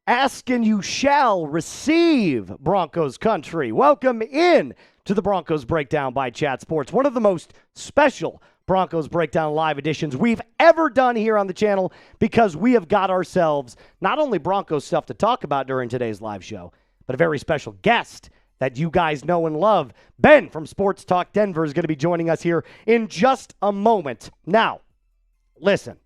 Ask and you shall receive, Broncos country. Welcome in to the Broncos Breakdown by Chat Sports, one of the most special Broncos Breakdown live editions we've ever done here on the channel, because we have got ourselves not only Broncos stuff to talk about during today's live show, but a very special guest that you guys know and love. Ben from Sports Talk Denver is going to be joining us here in just a moment. Now, listen,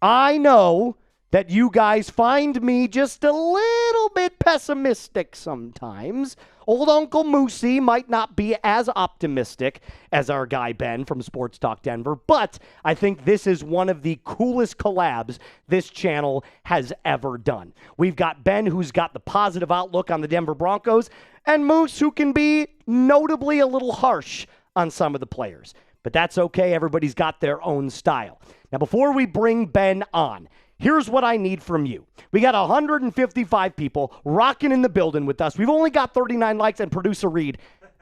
I know that you guys find me just a little bit pessimistic sometimes. Old Uncle Moosey might not be as optimistic as our guy Ben from Sports Talk Denver, but I think this is one of the coolest collabs this channel has ever done. We've got Ben, who's got the positive outlook on the Denver Broncos, and Moose, who can be notably a little harsh on some of the players. But that's okay. Everybody's got their own style. Now, before we bring Ben on, here's what I need from you. We got 155 people rocking in the building with us. We've only got 39 likes, and producer Reed,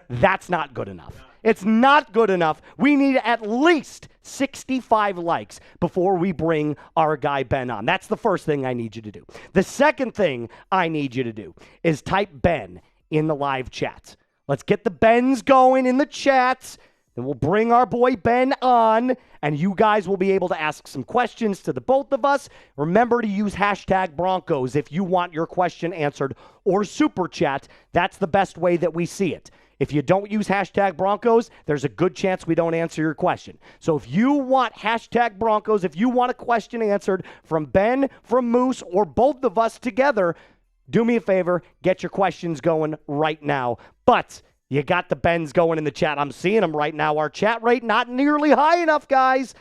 that's not good enough. It's not good enough. We need at least 65 likes before we bring our guy Ben on. That's the first thing I need you to do. The second thing I need you to do is type Ben in the live chat. Let's get the Bens going in the chats. Then we'll bring our boy Ben on, and you guys will be able to ask some questions to the both of us. Remember to use hashtag Broncos if you want your question answered, or super chat. That's the best way that we see it. If you don't use hashtag Broncos, there's a good chance we don't answer your question. So if you want hashtag Broncos, if you want a question answered from Ben, from Moose, or both of us together, do me a favor, get your questions going right now. But you got the Bens going in the chat. I'm seeing them right now. Our chat rate not nearly high enough, guys.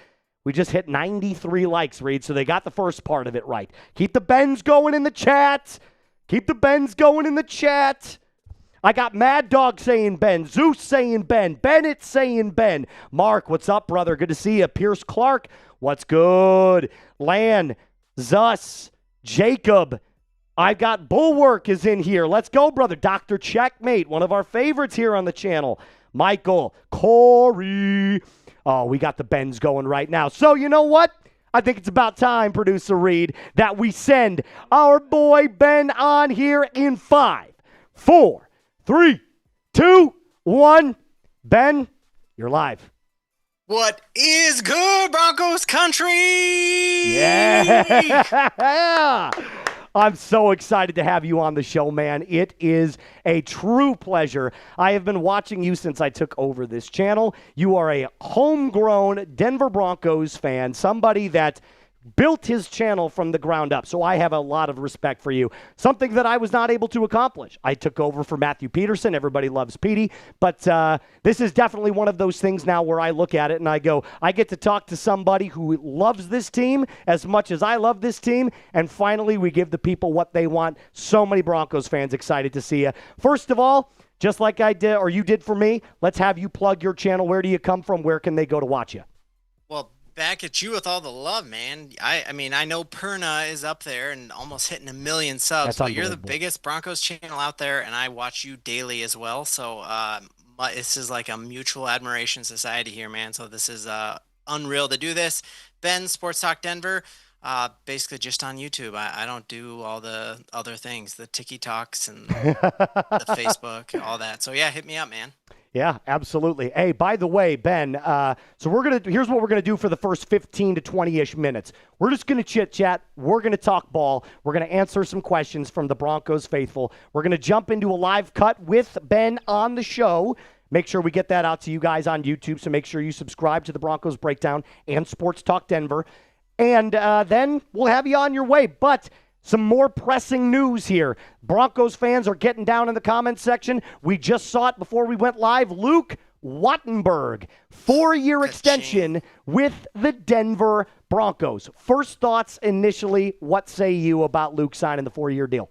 We just hit 93 likes, Reed, so they got the first part of it right. Keep the Bens going in the chat. Keep the Bens going in the chat. I got Mad Dog saying Ben, Zeus saying Ben, Bennett saying Ben. Mark, what's up, brother? Good to see you. Pierce Clark, what's good? Lan, Zus, Jacob, I've got Bulwark is in here. Let's go, brother. Dr. Checkmate, one of our favorites here on the channel. Michael, Corey. Oh, we got the Bens going right now. So you know what? I think it's about time, producer Reed, that we send our boy Ben on here in 5, 4, 3, 2, 1. Ben, you're live. What is good, Broncos country? Yeah. I'm so excited to have you on the show, man. It is a true pleasure. I have been watching you since I took over this channel. You are a homegrown Denver Broncos fan, somebody that built his channel from the ground up. So I have a lot of respect for you. Something that I was not able to accomplish. I took over for Matthew Peterson. Everybody loves Petey. But this is definitely one of those things now where I look at it and I go, I get to talk to somebody who loves this team as much as I love this team. And finally, we give the people what they want. So many Broncos fans excited to see you. First of all, just like I did, or you did for me, let's have you plug your channel. Where do you come from? Where can they go to watch you? Well, back at you with all the love, man. I mean, I know Perna is up there and almost hitting 1 million subs, but you're the biggest Broncos channel out there, and I watch you daily as well. So this is like a mutual admiration society here, man. So this is unreal to do this. Ben, Sports Talk Denver, basically just on YouTube. I don't do all the other things, the TikToks and the Facebook, all that. So yeah, hit me up, man. Yeah, absolutely. Hey, by the way, Ben, so here's what we're going to do for the first 15 to 20-ish minutes. We're just going to chit-chat. We're going to talk ball. We're going to answer some questions from the Broncos faithful. We're going to jump into a live cut with Ben on the show. Make sure we get that out to you guys on YouTube, so make sure you subscribe to the Broncos Breakdown and Sports Talk Denver. And then we'll have you on your way. But some more pressing news here. Broncos fans are getting down in the comments section. We just saw it before we went live. Luke Wattenberg, 4-year extension with the Denver Broncos. First thoughts initially, what say you about Luke signing the 4-year deal?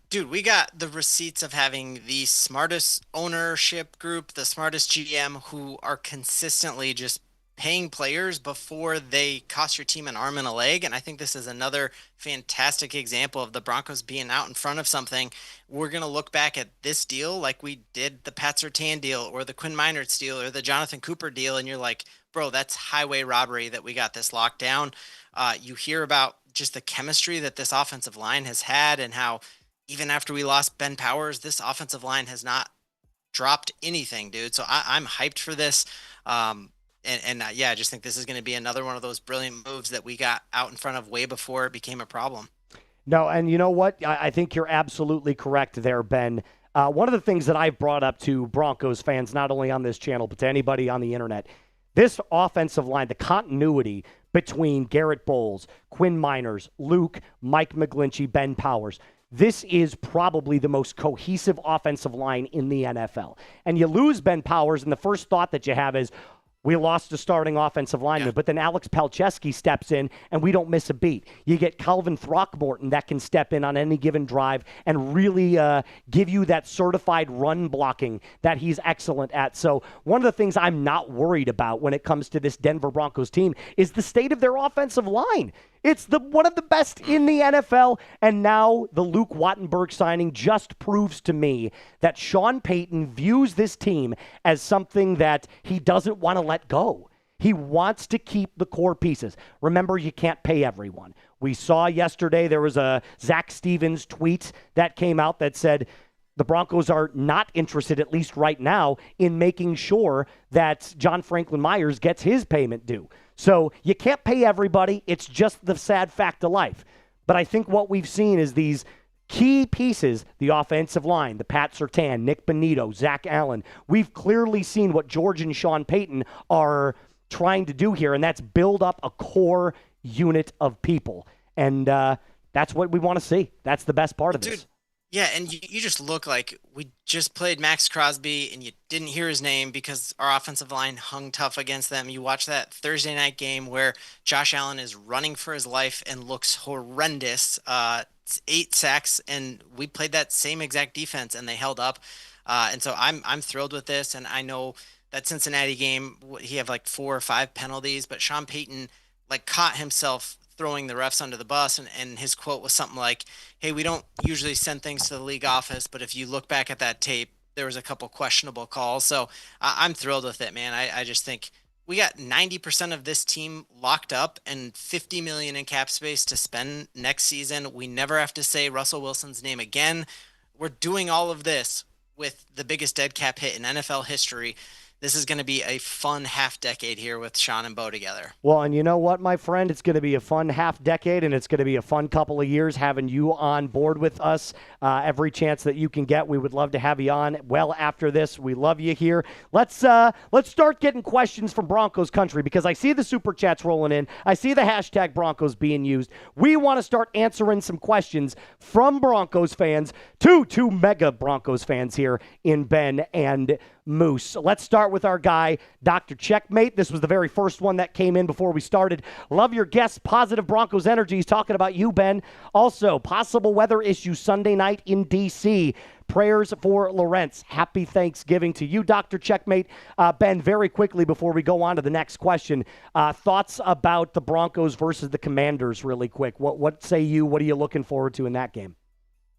Dude, we got the receipts of having the smartest ownership group, the smartest GM, who are consistently just paying players before they cost your team an arm and a leg. And I think this is another fantastic example of the Broncos being out in front of something. We're going to look back at this deal like we did the Pat Surtain deal or the Quinn Meinerz deal or the Jonathan Cooper deal. And you're like, bro, that's highway robbery that we got this locked down. You hear about just the chemistry that this offensive line has had, and how even after we lost Ben Powers, this offensive line has not dropped anything, dude. So I'm hyped for this. Yeah, I just think this is going to be another one of those brilliant moves that we got out in front of way before it became a problem. No, and you know what? I think you're absolutely correct there, Ben. One of the things that I've brought up to Broncos fans, not only on this channel, but to anybody on the internet, this offensive line, the continuity between Garrett Bowles, Quinn Miners, Luke, Mike McGlinchey, Ben Powers, this is probably the most cohesive offensive line in the NFL. And you lose Ben Powers, and the first thought that you have is, we lost a starting offensive lineman, but then Alex Palczewski steps in, and we don't miss a beat. You get Calvin Throckmorton that can step in on any given drive and really give you that certified run blocking that he's excellent at. So one of the things I'm not worried about when it comes to this Denver Broncos team is the state of their offensive line. It's one of the best in the NFL, and now the Luke Wattenberg signing just proves to me that Sean Payton views this team as something that he doesn't want to let go. He wants to keep the core pieces. Remember, you can't pay everyone. We saw yesterday there was a Zach Stevens tweet that came out that said the Broncos are not interested, at least right now, in making sure that John Franklin Myers gets his payment due. So you can't pay everybody. It's just the sad fact of life. But I think what we've seen is these key pieces, the offensive line, the Pat Surtain, Nick Bonito, Zach Allen. We've clearly seen what George and Sean Payton are trying to do here, and that's build up a core unit of people. And that's what we want to see. That's the best part of this. Yeah, and you just look like we just played Max Crosby and you didn't hear his name because our offensive line hung tough against them. You watch that Thursday night game where Josh Allen is running for his life and looks horrendous. 8 sacks, and we played that same exact defense and they held up. And so I'm thrilled with this, and I know that Cincinnati game, he had like 4 or 5 penalties, but Sean Payton like caught himself throwing the refs under the bus, and his quote was something like, hey, we don't usually send things to the league office, but if you look back at that tape, there was a couple questionable calls. So I'm thrilled with it, man. I just think we got 90% of this team locked up and $50 million in cap space to spend next season. We never have to say Russell Wilson's name again. We're doing all of this with the biggest dead cap hit in NFL history. This is going to be a fun half decade here with Sean and Bo together. Well, and you know what, my friend? It's going to be a fun half decade, and it's going to be a fun couple of years having you on board with us every chance that you can get. We would love to have you on well after this. We love you here. Let's start getting questions from Broncos country, because I see the super chats rolling in. I see the hashtag Broncos being used. We want to start answering some questions from Broncos fans to 2 mega Broncos fans here in Ben and Moose. So let's start with our guy, Dr. Checkmate. This was the very first one that came in before we started. Love your guests. Positive Broncos energy. He's talking about you, Ben. Also, possible weather issue Sunday night in D.C. Prayers for Lawrence. Happy Thanksgiving to you, Dr. Checkmate. Ben, very quickly before we go on to the next question, thoughts about the Broncos versus the Commanders really quick. What say you? What are you looking forward to in that game?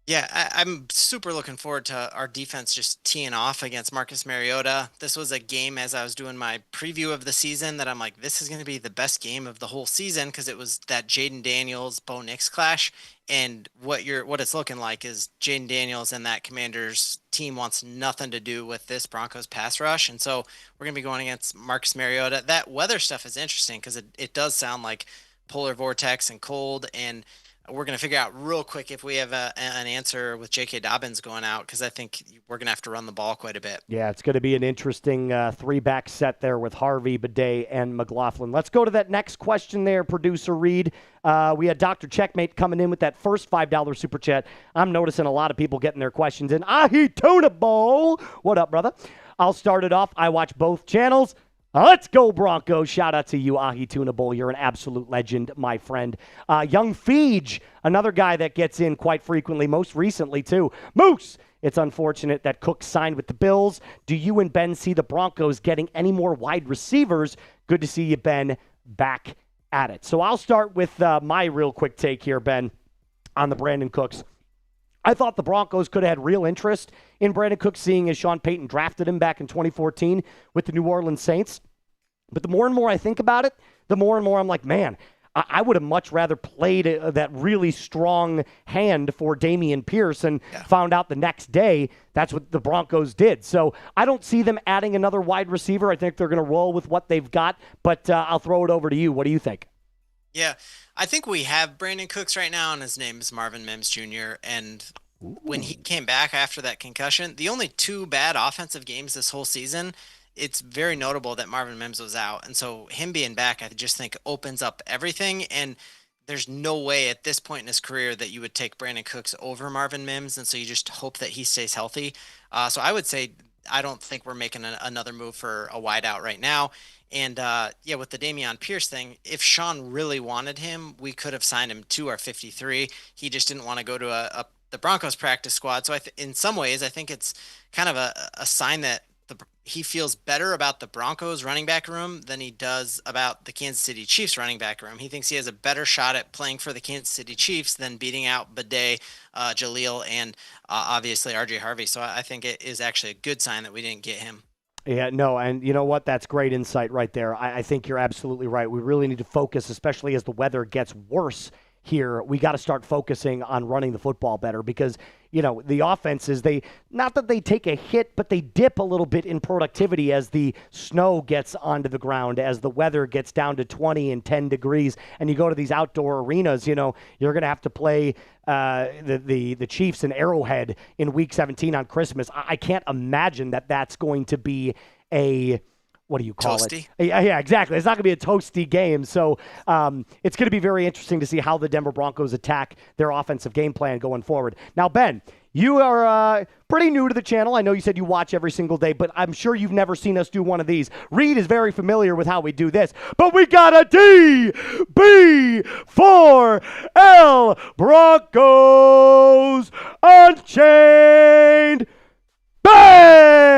Yeah, I'm super looking forward to our defense just teeing off against Marcus Mariota. This was a game, as I was doing my preview of the season, that I'm like, this is going to be the best game of the whole season, because it was that Jaden Daniels Bo Nix clash. And what it's looking like is Jaden Daniels and that Commanders team wants nothing to do with this Broncos pass rush. And so we're going to be going against Marcus Mariota. That weather stuff is interesting because it does sound like polar vortex and cold, and we're going to figure out real quick if we have an answer with J.K. Dobbins going out, because I think we're going to have to run the ball quite a bit. Yeah, it's going to be an interesting 3-back set there with Harvey, Bidet, and McLaughlin. Let's go to that next question there, Producer Reed. We had Dr. Checkmate coming in with that first $5 super chat. I'm noticing a lot of people getting their questions in. Ahi Tuna Bowl. What up, brother? I'll start it off. I watch both channels. Let's go, Broncos. Shout out to you, Ahi Tuna Bowl. You're an absolute legend, my friend. Young Feege, another guy that gets in quite frequently, most recently, too. Moose, it's unfortunate that Cook signed with the Bills. Do you and Ben see the Broncos getting any more wide receivers? Good to see you, Ben, back at it. So I'll start with my real quick take here, Ben, on the Brandon Cooks. I thought the Broncos could have had real interest in Brandon Cooks, seeing as Sean Payton drafted him back in 2014 with the New Orleans Saints. But the more and more I think about it, the more and more I'm like, man, I would have much rather played that really strong hand for Dameon Pierce and found out the next day that's what the Broncos did. So I don't see them adding another wide receiver. I think they're going to roll with what they've got, but I'll throw it over to you. What do you think? Yeah, I think we have Brandon Cooks right now, and his name is Marvin Mims Jr., and when he came back after that concussion, the only 2 bad offensive games this whole season, it's very notable that Marvin Mims was out. And so him being back, I just think opens up everything. And there's no way at this point in his career that you would take Brandon Cooks over Marvin Mims. And so you just hope that he stays healthy. So I would say I don't think we're making another move for a wideout right now. And yeah, with the Dameon Pierce thing, if Sean really wanted him, we could have signed him to our 53. He just didn't want to go to the Broncos practice squad. So in some ways, I think it's kind of a sign that he feels better about the Broncos running back room than he does about the Kansas City Chiefs running back room. He thinks he has a better shot at playing for the Kansas City Chiefs than beating out Bidet, Jaleel, and obviously RJ Harvey. So I think it is actually a good sign that we didn't get him. Yeah, no, and you know what? That's great insight right there. I think you're absolutely right. We really need to focus, especially as the weather gets worse here. We got to start focusing on running the football better because, you know, the offenses, not that they take a hit, but they dip a little bit in productivity as the snow gets onto the ground, as the weather gets down to 20 and 10 degrees, and you go to these outdoor arenas, you know, you're going to have to play the Chiefs in Arrowhead in Week 17 on Christmas. I can't imagine that that's going to be a... what do you call toasty? It? Yeah, exactly. It's not going to be a toasty game. So it's going to be very interesting to see how the Denver Broncos attack their offensive game plan going forward. Now, Ben, you are pretty new to the channel. I know you said you watch every single day, but I'm sure you've never seen us do one of these. Reed is very familiar with how we do this. But we got a DB4L Broncos Unchained. Bang!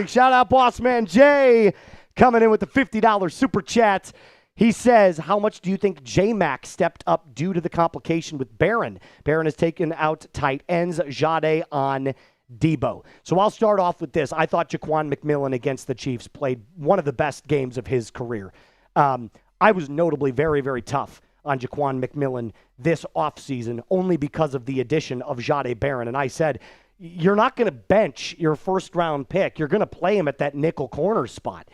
Shout out Boss Man Jay coming in with the $50 super chat. He says, how much do you think J-Mac stepped up due to the complication with Barron? Barron has taken out tight ends, Jade on Debo. So I'll start off with this. I thought Jaquan McMillan against the Chiefs played one of the best games of his career. I was notably very, very tough on Jaquan McMillan this offseason only because of the addition of Jade Barron. And I said, you're not going to bench your first-round pick. You're going to play him at that nickel corner spot.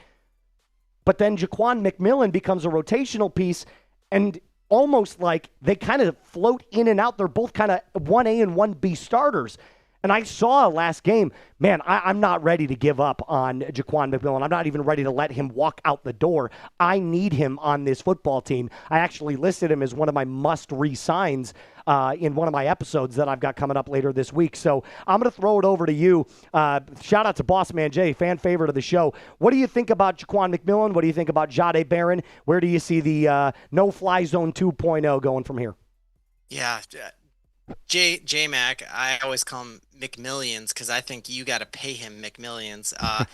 But then Jaquan McMillan becomes a rotational piece, and almost like they kind of float in and out. They're both kind of 1A and 1B starters. And I saw last game, man, I'm not ready to give up on Jaquan McMillan. I'm not even ready to let him walk out the door. I need him on this football team. I actually listed him as one of my must-re-signs in one of my episodes that I've got coming up later this week. So I'm going to throw it over to you. Shout out to Boss Man Jay, fan favorite of the show. What do you think about Jaquan McMillan? What do you think about Jade Barron? Where do you see the no-fly zone 2.0 going from here? Yeah, J-Mac, I always call him McMillions because I think you got to pay him McMillions. I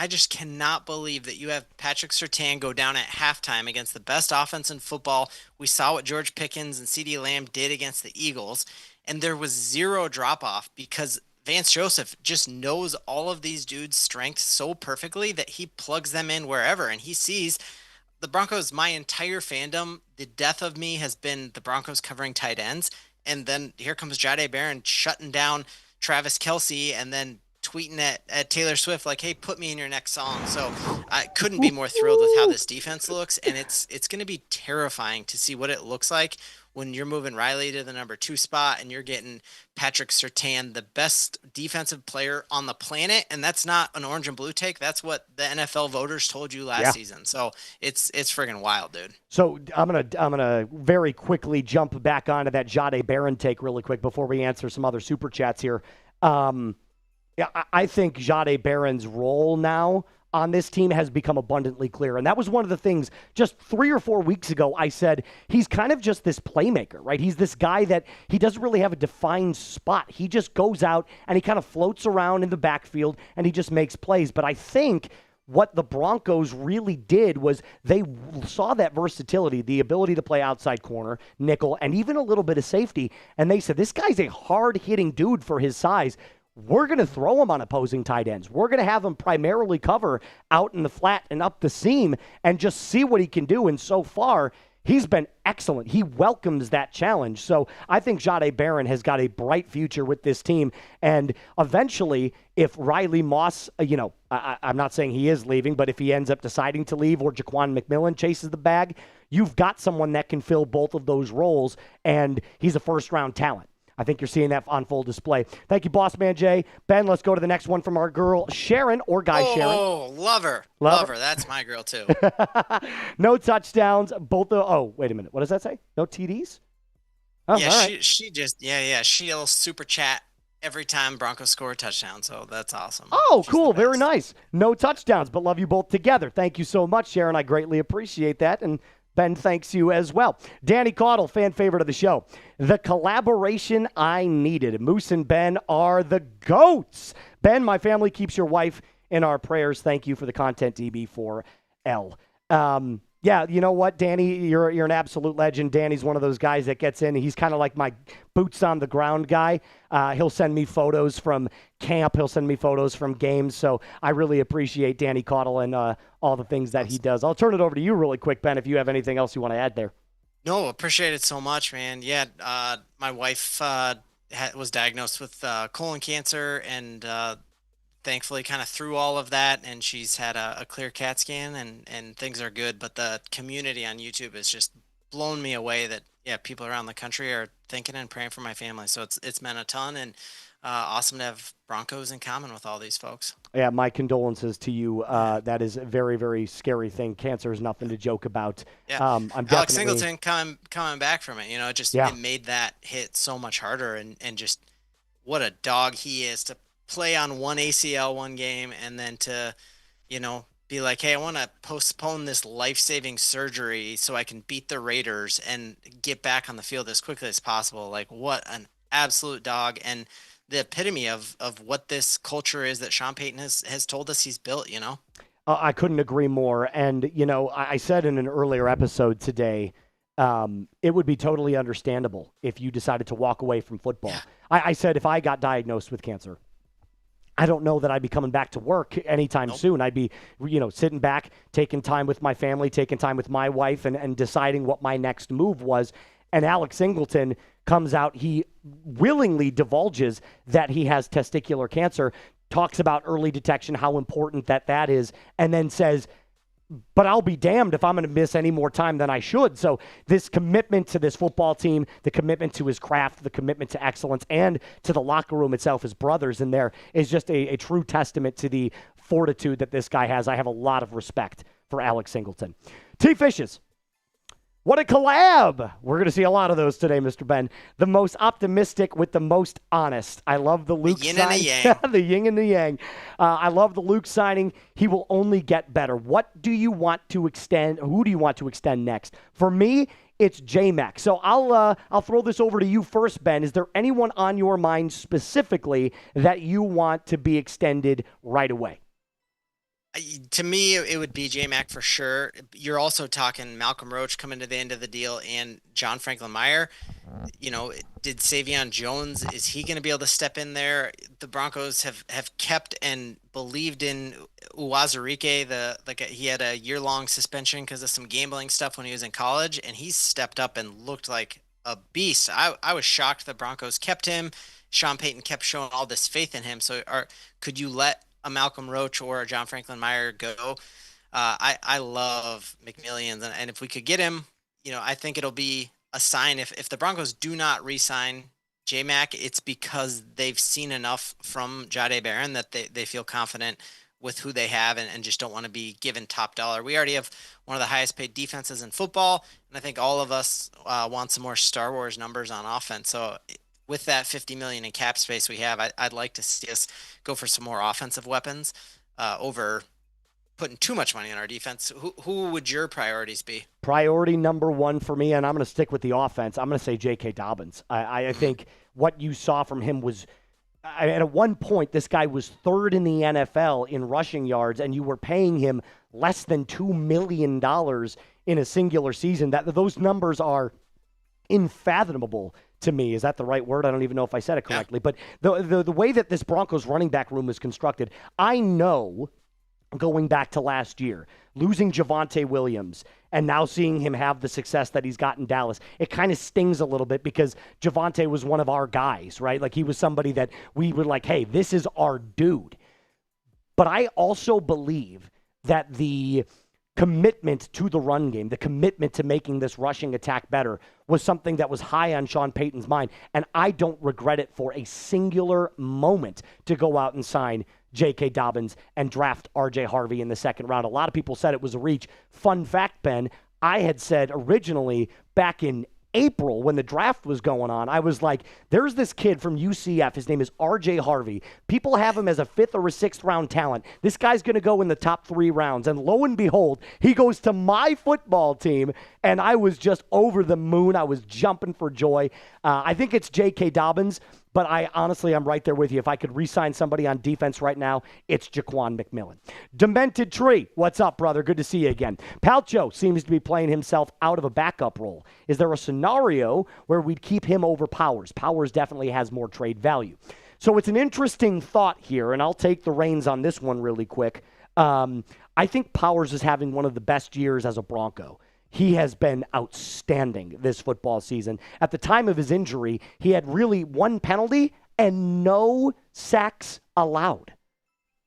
just cannot believe that you have Patrick Surtain go down at halftime against the best offense in football. We saw what George Pickens and CeeDee Lamb did against the Eagles, and there was zero drop-off because Vance Joseph just knows all of these dudes' strengths so perfectly that he plugs them in wherever, and he sees the Broncos, my entire fandom, the death of me has been the Broncos covering tight ends. And then here comes Jade Barron shutting down Travis Kelce and then tweeting at Taylor Swift like, hey, put me in your next song. So I couldn't be more thrilled with how this defense looks. And it's going to be terrifying to see what it looks like when you're moving Riley to the number 2 spot and you're getting Patrick Surtain, the best defensive player on the planet. And that's not an orange and blue take. That's what the NFL voters told you last season. So it's friggin' wild, dude. So I'm gonna very quickly jump back onto that Jade Barron take really quick before we answer some other super chats here. I think Jade Barron's role now on this team has become abundantly clear. And that was one of the things just 3 or 4 weeks ago I said, he's kind of just this playmaker, right? He's this guy that he doesn't really have a defined spot. He just goes out and he kind of floats around in the backfield and he just makes plays. But I think what the Broncos really did was they saw that versatility, the ability to play outside corner, nickel, and even a little bit of safety. And they said, this guy's a hard-hitting dude for his size. we're going to throw him on opposing tight ends. We're going to have him primarily cover out in the flat and up the seam and just see what he can do. And so far, he's been excellent. He welcomes that challenge. So I think Jahdae Barron has got a bright future with this team. And eventually, if Riley Moss, I'm not saying he is leaving, but if he ends up deciding to leave or Jaquan McMillan chases the bag, you've got someone that can fill both of those roles, and he's a first-round talent. I think you're seeing that on full display. Thank you, Boss Man Jay. Ben, let's go to the next one from our girl, Sharon, or guy Sharon. Oh, love her. Love her. That's my girl, too. No touchdowns. Wait a minute. What does that say? No TDs? Oh, yeah, right. She'll super chat every time Broncos score a touchdown, so that's awesome. Oh, cool. Very nice. No touchdowns, but love you both together. Thank you so much, Sharon. I greatly appreciate that, and Ben thanks you as well. Danny Caudle, fan favorite of the show. The collaboration I needed. Moose and Ben are the GOATs. Ben, my family keeps your wife in our prayers. Thank you for the content, DB4L. Yeah, you know what, Danny? You're an absolute legend. Danny's one of those guys that gets in. He's kind of like my boots on the ground guy. He'll send me photos from camp. He'll send me photos from games. So I really appreciate Danny Caudle and all the things that he does. I'll turn it over to you really quick, Ben, if you have anything else you want to add there. No, appreciate it so much, man. Yeah, my wife was diagnosed with colon cancer, and thankfully kind of through all of that, and she's had a clear CAT scan, and things are good. But the community on YouTube has just blown me away that, yeah, people around the country are thinking and praying for my family. So it's meant a ton, and awesome to have Broncos in common with all these folks. Yeah, my condolences to you. That is a very, very scary thing. Cancer is nothing to joke about. Yeah. Alex Singleton coming back from it, it made that hit so much harder, and just what a dog he is to play on one ACL one game and then to, be like, hey, I want to postpone this life-saving surgery so I can beat the Raiders and get back on the field as quickly as possible. Like, what an absolute dog, and the epitome of what this culture is that Sean Payton has told us he's built, I couldn't agree more. And, I said in an earlier episode today, it would be totally understandable if you decided to walk away from football. Yeah. I said if I got diagnosed with cancer, I don't know that I'd be coming back to work anytime soon. I'd be, sitting back, taking time with my family, taking time with my wife, and deciding what my next move was. And Alex Singleton comes out. He willingly divulges that he has testicular cancer, talks about early detection, how important that is, and then says, but I'll be damned if I'm going to miss any more time than I should. So this commitment to this football team, the commitment to his craft, the commitment to excellence, and to the locker room itself, his brothers in there, is just a true testament to the fortitude that this guy has. I have a lot of respect for Alex Singleton. T-Fishes. What a collab. We're going to see a lot of those today, Mr. Ben. The most optimistic with the most honest. I love the Luke signing. The yin and the yang. The yin and the yang. I love the Luke signing. He will only get better. What do you want to extend? Who do you want to extend next? For me, it's J-Mac. So I'll throw this over to you first, Ben. Is there anyone on your mind specifically that you want to be extended right away? To me, it would be J-Mac for sure. You're also talking Malcolm Roach coming to the end of the deal and John Franklin Meyer. Did Savion Jones, is he going to be able to step in there? The Broncos have kept and believed in Uwazurike. He had a year-long suspension because of some gambling stuff when he was in college, and he's stepped up and looked like a beast. I was shocked the Broncos kept him. Sean Payton kept showing all this faith in him. So could you let a Malcolm Roach or a John Franklin Meyer go? I love McMillian, and if we could get him, I think it'll be a sign. If the Broncos do not re-sign J-Mac, it's because they've seen enough from Jahdae Barron that they feel confident with who they have and just don't want to be given top dollar. We already have one of the highest paid defenses in football, and I think all of us want some more Star Wars numbers on offense. So with that $50 million in cap space we have, I'd like to see us go for some more offensive weapons over putting too much money on our defense. Who would your priorities be? Priority number one for me, and I'm going to stick with the offense, I'm going to say J.K. Dobbins. I think what you saw from him was, at one point, this guy was third in the NFL in rushing yards, and you were paying him less than $2 million in a singular season. Those numbers are unfathomable to me. Is that the right word? I don't even know if I said it correctly. Yeah. But the way that this Broncos running back room is constructed, I know going back to last year, losing Javonte Williams and now seeing him have the success that he's got in Dallas, it kind of stings a little bit because Javonte was one of our guys, right? Like he was somebody that we were like, hey, this is our dude. But I also believe that the commitment to the run game, the commitment to making this rushing attack better was something that was high on Sean Payton's mind. And I don't regret it for a singular moment to go out and sign J.K. Dobbins and draft R.J. Harvey in the second round. A lot of people said it was a reach. Fun fact, Ben, I had said originally back in April when the draft was going on, I was like, there's this kid from UCF. His name is R.J. Harvey. People have him as a 5th or a 6th round talent. This guy's going to go in the top 3 rounds. And lo and behold, he goes to my football team, and I was just over the moon. I was jumping for joy. I think it's J.K. Dobbins. But I'm right there with you. If I could re-sign somebody on defense right now, it's Jaquan McMillan. Demented Tree, what's up, brother? Good to see you again. Palcho seems to be playing himself out of a backup role. Is there a scenario where we'd keep him over Powers? Powers definitely has more trade value. So it's an interesting thought here, and I'll take the reins on this one really quick. I think Powers is having one of the best years as a Bronco. He has been outstanding this football season. At the time of his injury, he had really 1 penalty and no sacks allowed.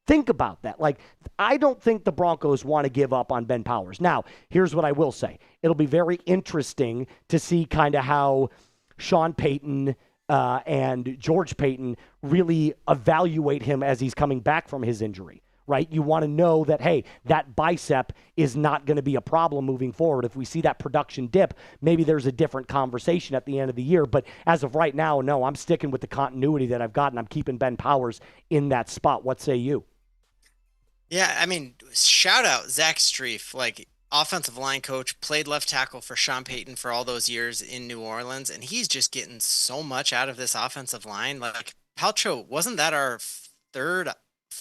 Think about that. Like, I don't think the Broncos want to give up on Ben Powers. Now, here's what I will say. It'll be very interesting to see kind of how Sean Payton and George Payton really evaluate him as he's coming back from his injury. Right? You want to know that, hey, that bicep is not going to be a problem moving forward. If we see that production dip, maybe there's a different conversation at the end of the year. But as of right now, no, I'm sticking with the continuity that I've got, and I'm keeping Ben Powers in that spot. What say you? Yeah, I mean, shout out Zach Strief, like offensive line coach, played left tackle for Sean Payton for all those years in New Orleans, and he's just getting so much out of this offensive line. Like, Palcho, wasn't that our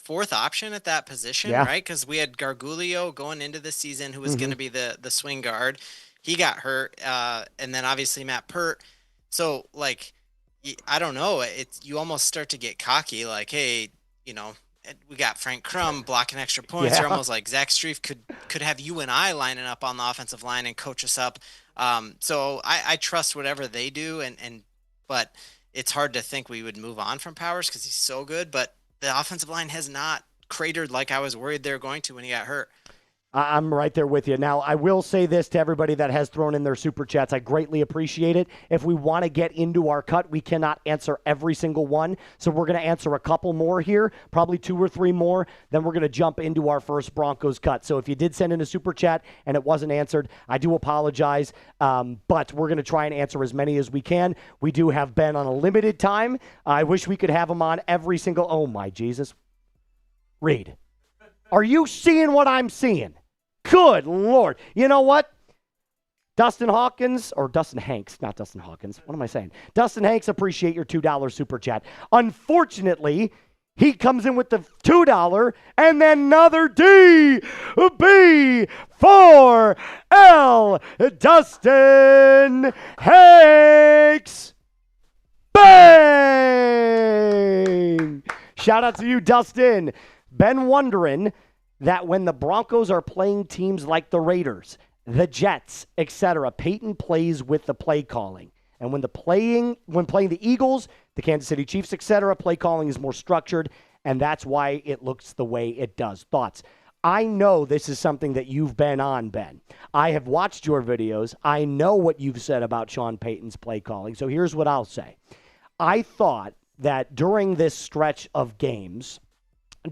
4th option at that position, right? Because we had Gargulio going into the season who was going to be the swing guard. He got hurt, and then obviously Matt Pert. So, like, I don't know. You almost start to get cocky, like, hey, you know, we got Frank Crum blocking extra points. You're almost like Zach Strief could have you and I lining up on the offensive line and coach us up. So I trust whatever they do, but it's hard to think we would move on from Powers because he's so good, but the offensive line has not cratered like I was worried they were going to when he got hurt. I'm right there with you. Now, I will say this to everybody that has thrown in their super chats. I greatly appreciate it. If we want to get into our cut, we cannot answer every single one. So we're going to answer a couple more here, probably 2 or 3 more. Then we're going to jump into our first Broncos cut. So if you did send in a super chat and it wasn't answered, I do apologize. But we're going to try and answer as many as we can. We do have Ben on a limited time. I wish we could have him on every single. Oh, my Jesus. Reed, are you seeing what I'm seeing? Good Lord. You know what? Dustin Hanks, not Dustin Hawkins. What am I saying? Dustin Hanks, appreciate your $2 super chat. Unfortunately, he comes in with the $2 and then another D, B, 4, L, Dustin Hanks. Bang! Shout out to you, Dustin. Been wondering that when the Broncos are playing teams like the Raiders, the Jets, etc., Peyton plays with the play calling. And when playing the Eagles, the Kansas City Chiefs, etc., play calling is more structured, and that's why it looks the way it does. Thoughts? I know this is something that you've been on, Ben. I have watched your videos. I know what you've said about Sean Payton's play calling. So here's what I'll say. I thought that during this stretch of games,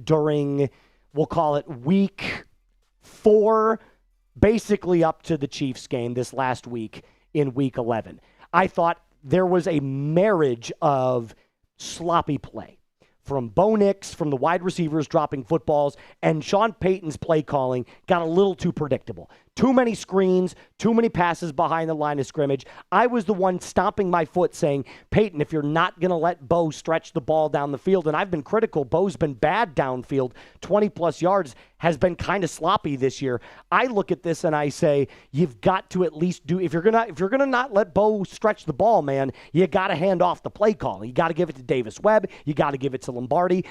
during, we'll call it week 4, basically up to the Chiefs game this last week in week 11, I thought there was a marriage of sloppy play from Bo Nix, from the wide receivers dropping footballs, and Sean Payton's play calling got a little too predictable. Too many screens, too many passes behind the line of scrimmage. I was the one stomping my foot saying, Peyton, if you're not going to let Bo stretch the ball down the field, and I've been critical, Bo's been bad downfield, 20-plus yards, has been kind of sloppy this year. I look at this and I say, you've got to at least do, if you're gonna not let Bo stretch the ball, man, you got to hand off the play call. You got to give it to Davis Webb. You got to give it to Lombardi.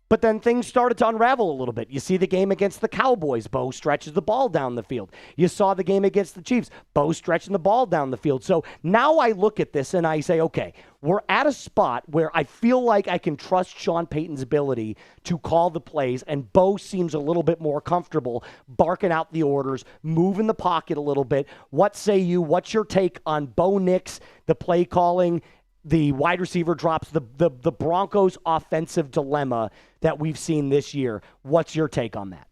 But then things started to unravel a little bit. You see the game against the Cowboys. Bo stretches the ball down the field. You saw the game against the Chiefs. Bo stretching the ball down the field. So now I look at this and I say, okay, we're at a spot where I feel like I can trust Sean Payton's ability to call the plays, and Bo seems a little bit more comfortable barking out the orders, moving the pocket a little bit. What say you? What's your take on Bo Nix, the play calling, the wide receiver drops, the Broncos offensive dilemma that we've seen this year? What's your take on that?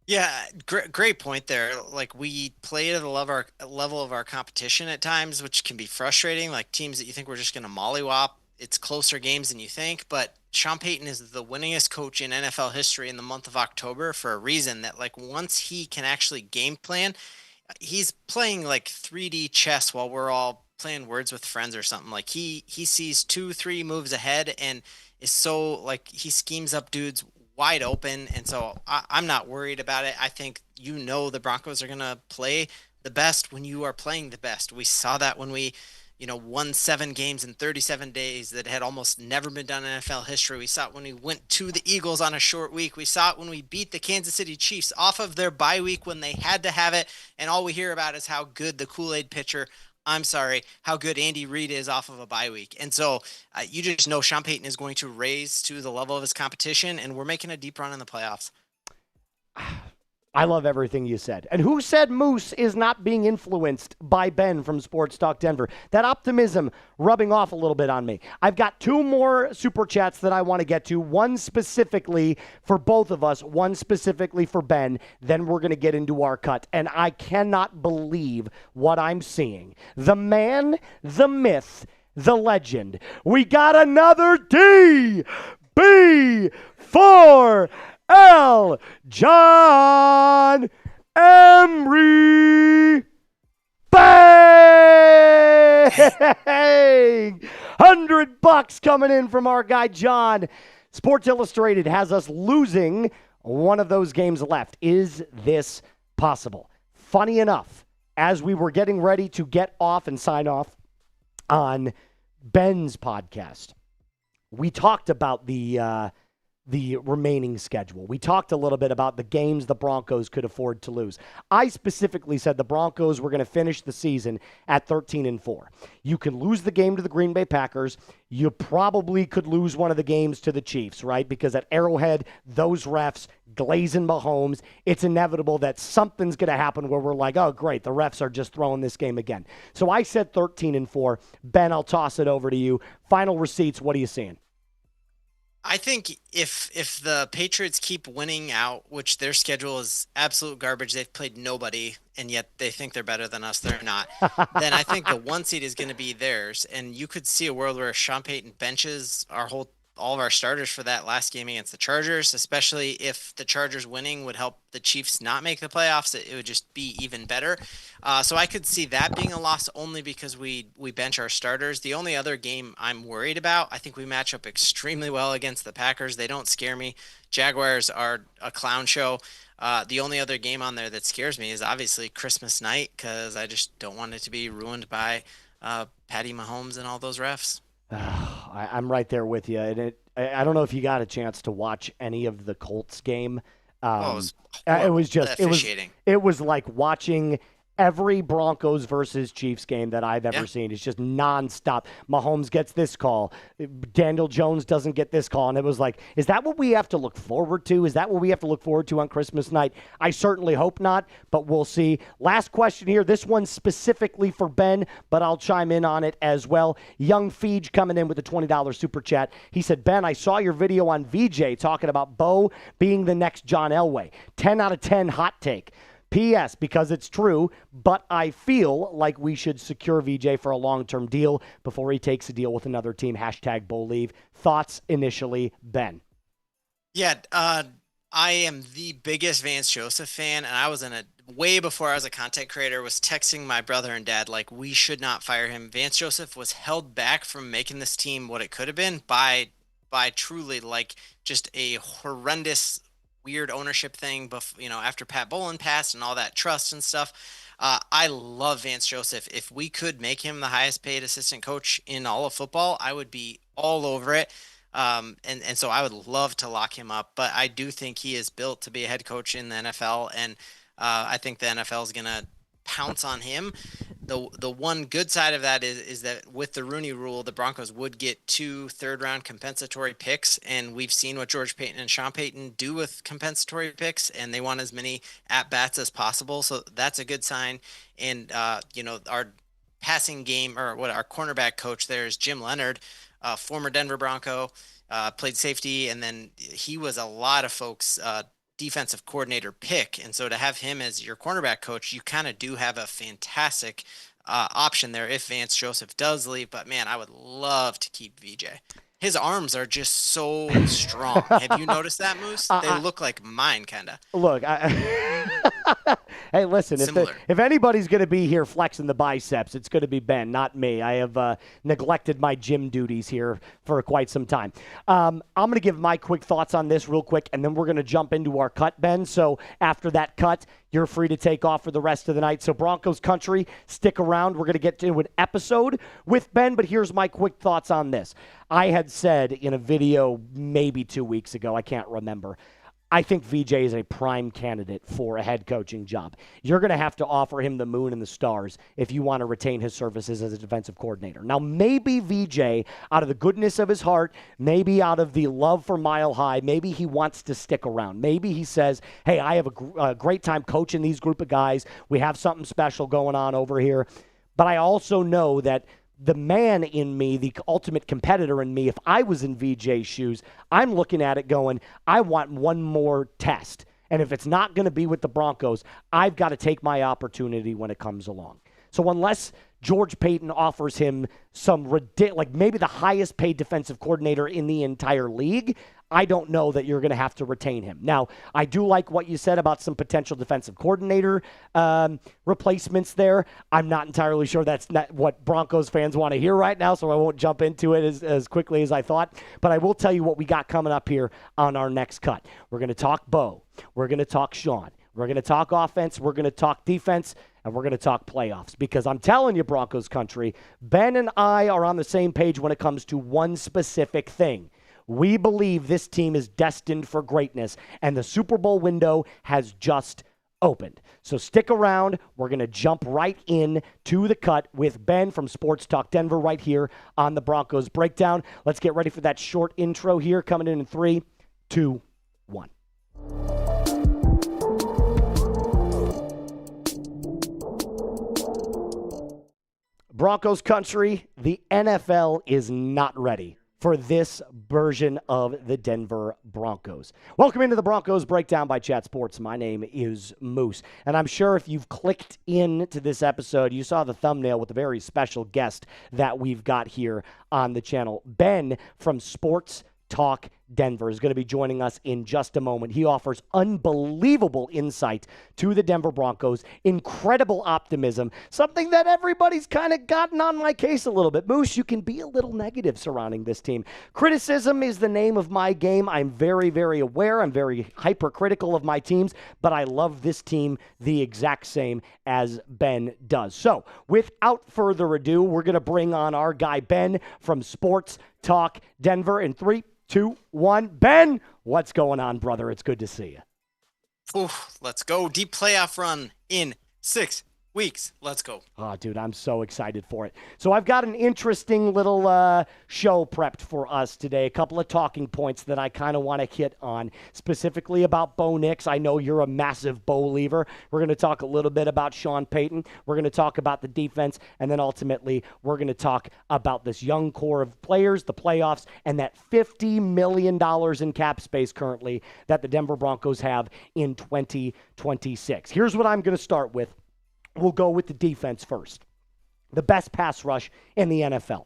Yeah, great point there. Like, we play at the level of our competition at times, which can be frustrating. Like, teams that you think we're just going to mollywop, it's closer games than you think. But Sean Payton is the winningest coach in NFL history in the month of October for a reason. That, like, once he can actually game plan, he's playing like 3D chess while we're all playing Words with Friends or something. Like, he sees 2-3 moves ahead and is so, like, he schemes up dudes wide open. And so I'm not worried about it. I think, the Broncos are going to play the best when you are playing the best. We saw that when we, won 7 games in 37 days that had almost never been done in NFL history. We saw it when we went to the Eagles on a short week. We saw it when we beat the Kansas City Chiefs off of their bye week when they had to have it. And all we hear about is how good the Kool-Aid pitcher, how good Andy Reid is off of a bye week. And so you just know Sean Payton is going to raise to the level of his competition, and we're making a deep run in the playoffs. I love everything you said. And who said Moose is not being influenced by Ben from Sports Talk Denver? That optimism rubbing off a little bit on me. I've got 2 more super chats that I want to get to. One specifically for both of us, one specifically for Ben. Then we're going to get into our cut. And I cannot believe what I'm seeing. The man, the myth, the legend. We got another D, B, 4, L, John Emery. Bang! $100 coming in from our guy John. Sports Illustrated has us losing one of those games left. Is this possible? Funny enough, as we were getting ready to get off and sign off on Ben's podcast, we talked about the remaining schedule. We talked a little bit about the games the Broncos could afford to lose. I specifically said the Broncos were going to finish the season at 13-4. You could lose the game to the Green Bay Packers. You probably could lose one of the games to the Chiefs, right? Because at Arrowhead, those refs glazing Mahomes, it's inevitable that something's going to happen where we're like, oh, great, the refs are just throwing this game again. So I said 13-4. Ben, I'll toss it over to you. Final receipts, what are you seeing? I think if the Patriots keep winning out, which their schedule is absolute garbage, they've played nobody, and yet they think they're better than us, they're not, then I think the 1 seed is going to be theirs. And you could see a world where Sean Payton benches all of our starters for that last game against the Chargers, especially if the Chargers winning would help the Chiefs not make the playoffs. It would just be even better. So I could see that being a loss only because we bench our starters. The only other game I'm worried about, I think we match up extremely well against the Packers. They don't scare me. Jaguars are a clown show. The only other game on there that scares me is obviously Christmas night, because I just don't want it to be ruined by Patty Mahomes and all those refs. I'm right there with you. And I don't know if you got a chance to watch any of the Colts game. It was like watching every Broncos versus Chiefs game that I've ever seen. It's just nonstop. Mahomes gets this call. Daniel Jones doesn't get this call. And it was like, is that what we have to look forward to? Is that what we have to look forward to on Christmas night? I certainly hope not, but we'll see. Last question here. This one's specifically for Ben, but I'll chime in on it as well. Young Feege coming in with a $20 super chat. He said, Ben, I saw your video on VJ talking about Bo being the next John Elway. 10 out of 10 hot take. P.S. because it's true, but I feel like we should secure VJ for a long-term deal before he takes a deal with another team. Hashtag Bo leave. Thoughts initially, Ben? Yeah, I am the biggest Vance Joseph fan, and I was in way before I was a content creator, was texting my brother and dad, like, we should not fire him. Vance Joseph was held back from making this team what it could have been by truly like just a horrendous, weird ownership thing. But after Pat Bowlen passed and all that trust and stuff, I love Vance Joseph. If we could make him the highest paid assistant coach in all of football, I would be all over it. And so I would love to lock him up, but I do think he is built to be a head coach in the NFL, and I think the NFL is gonna pounce on him. The one good side of that is that with the Rooney Rule, the Broncos would get 2 third-round compensatory picks, and we've seen what George Paton and Sean Payton do with compensatory picks, and they want as many at-bats as possible, so that's a good sign. And our passing game, or what our cornerback coach there is Jim Leonard, former Denver Bronco, played safety, and then he was a lot of folks' defensive coordinator pick. And so to have him as your cornerback coach, you kind of do have a fantastic option there if Vance Joseph does leave. But man, I would love to keep VJ. His arms are just so strong. Have you noticed that, Moose? They look like mine, kind of. Look, hey, listen, if anybody's going to be here flexing the biceps, it's going to be Ben, not me. I have neglected my gym duties here for quite some time. I'm going to give my quick thoughts on this real quick, and then we're going to jump into our cut, Ben. So after that cut, you're free to take off for the rest of the night. So Broncos country, stick around. We're going to get to an episode with Ben, but here's my quick thoughts on this. I had said in a video maybe 2 weeks ago, I can't remember, I think VJ is a prime candidate for a head coaching job. You're going to have to offer him the moon and the stars if you want to retain his services as a defensive coordinator. Now, maybe VJ, out of the goodness of his heart, maybe out of the love for Mile High, maybe he wants to stick around. Maybe he says, hey, I have a great time coaching these group of guys. We have something special going on over here. But I also know that the man in me, the ultimate competitor in me, if I was in VJ's shoes, I'm looking at it going, I want one more test. And if it's not going to be with the Broncos, I've got to take my opportunity when it comes along. So unless George Paton offers him some ridiculous, like maybe the highest paid defensive coordinator in the entire league, I don't know that you're going to have to retain him. Now, I do like what you said about some potential defensive coordinator replacements there. I'm not entirely sure that's not what Broncos fans want to hear right now, so I won't jump into it as quickly as I thought. But I will tell you what we got coming up here on our next cut. We're going to talk Bo. We're going to talk Sean. We're going to talk offense. We're going to talk defense. And we're going to talk playoffs, because I'm telling you, Broncos country, Ben and I are on the same page when it comes to one specific thing. We believe this team is destined for greatness, and the Super Bowl window has just opened. So stick around. We're going to jump right in to the cut with Ben from Sports Talk Denver right here on the Broncos Breakdown. Let's get ready for that short intro here, coming in 3, 2, 1. Broncos country, the NFL is not ready for this version of the Denver Broncos. Welcome into the Broncos Breakdown by Chat Sports. My name is Moose, and I'm sure if you've clicked into this episode, you saw the thumbnail with a very special guest that we've got here on the channel. Ben from Sports Talk Denver is going to be joining us in just a moment. He offers unbelievable insight to the Denver Broncos, incredible optimism, something that everybody's kind of gotten on my case a little bit. Moose, you can be a little negative surrounding this team. Criticism is the name of my game. I'm very, very aware. I'm very hypercritical of my teams, but I love this team the exact same as Ben does. So without further ado, we're going to bring on our guy Ben from Sports Talk Denver in 3, 2, 1. Ben, what's going on, brother? It's good to see you. Oof, let's go. Deep playoff run in 6 weeks. Let's go. Oh, dude, I'm so excited for it. So I've got an interesting little show prepped for us today. A couple of talking points that I kind of want to hit on, specifically about Bo Nix. I know you're a massive Bo-liever. We're going to talk a little bit about Sean Payton. We're going to talk about the defense. And then ultimately, we're going to talk about this young core of players, the playoffs, and that $50 million in cap space currently that the Denver Broncos have in 2026. Here's what I'm going to start with. We'll go with the defense first. The best pass rush in the NFL.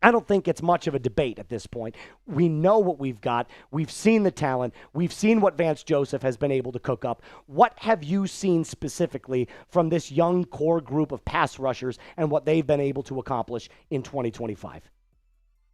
I don't think it's much of a debate at this point. We know what we've got. We've seen the talent. We've seen what Vance Joseph has been able to cook up. What have you seen specifically from this young core group of pass rushers and what they've been able to accomplish in 2025?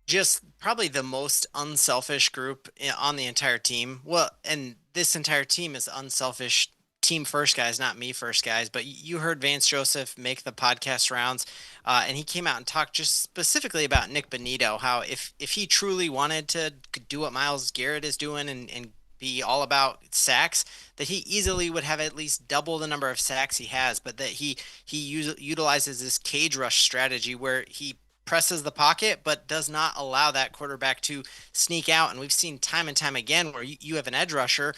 Just probably the most unselfish group on the entire team. Well, and this entire team is unselfish, team first guys, not me first guys. But you heard Vance Joseph make the podcast rounds, and he came out and talked just specifically about Nick Bonito, how if he truly wanted to do what Myles Garrett is doing and be all about sacks, that he easily would have at least double the number of sacks he has, but that he utilizes this cage rush strategy where he presses the pocket but does not allow that quarterback to sneak out. And we've seen time and time again where you have an edge rusher,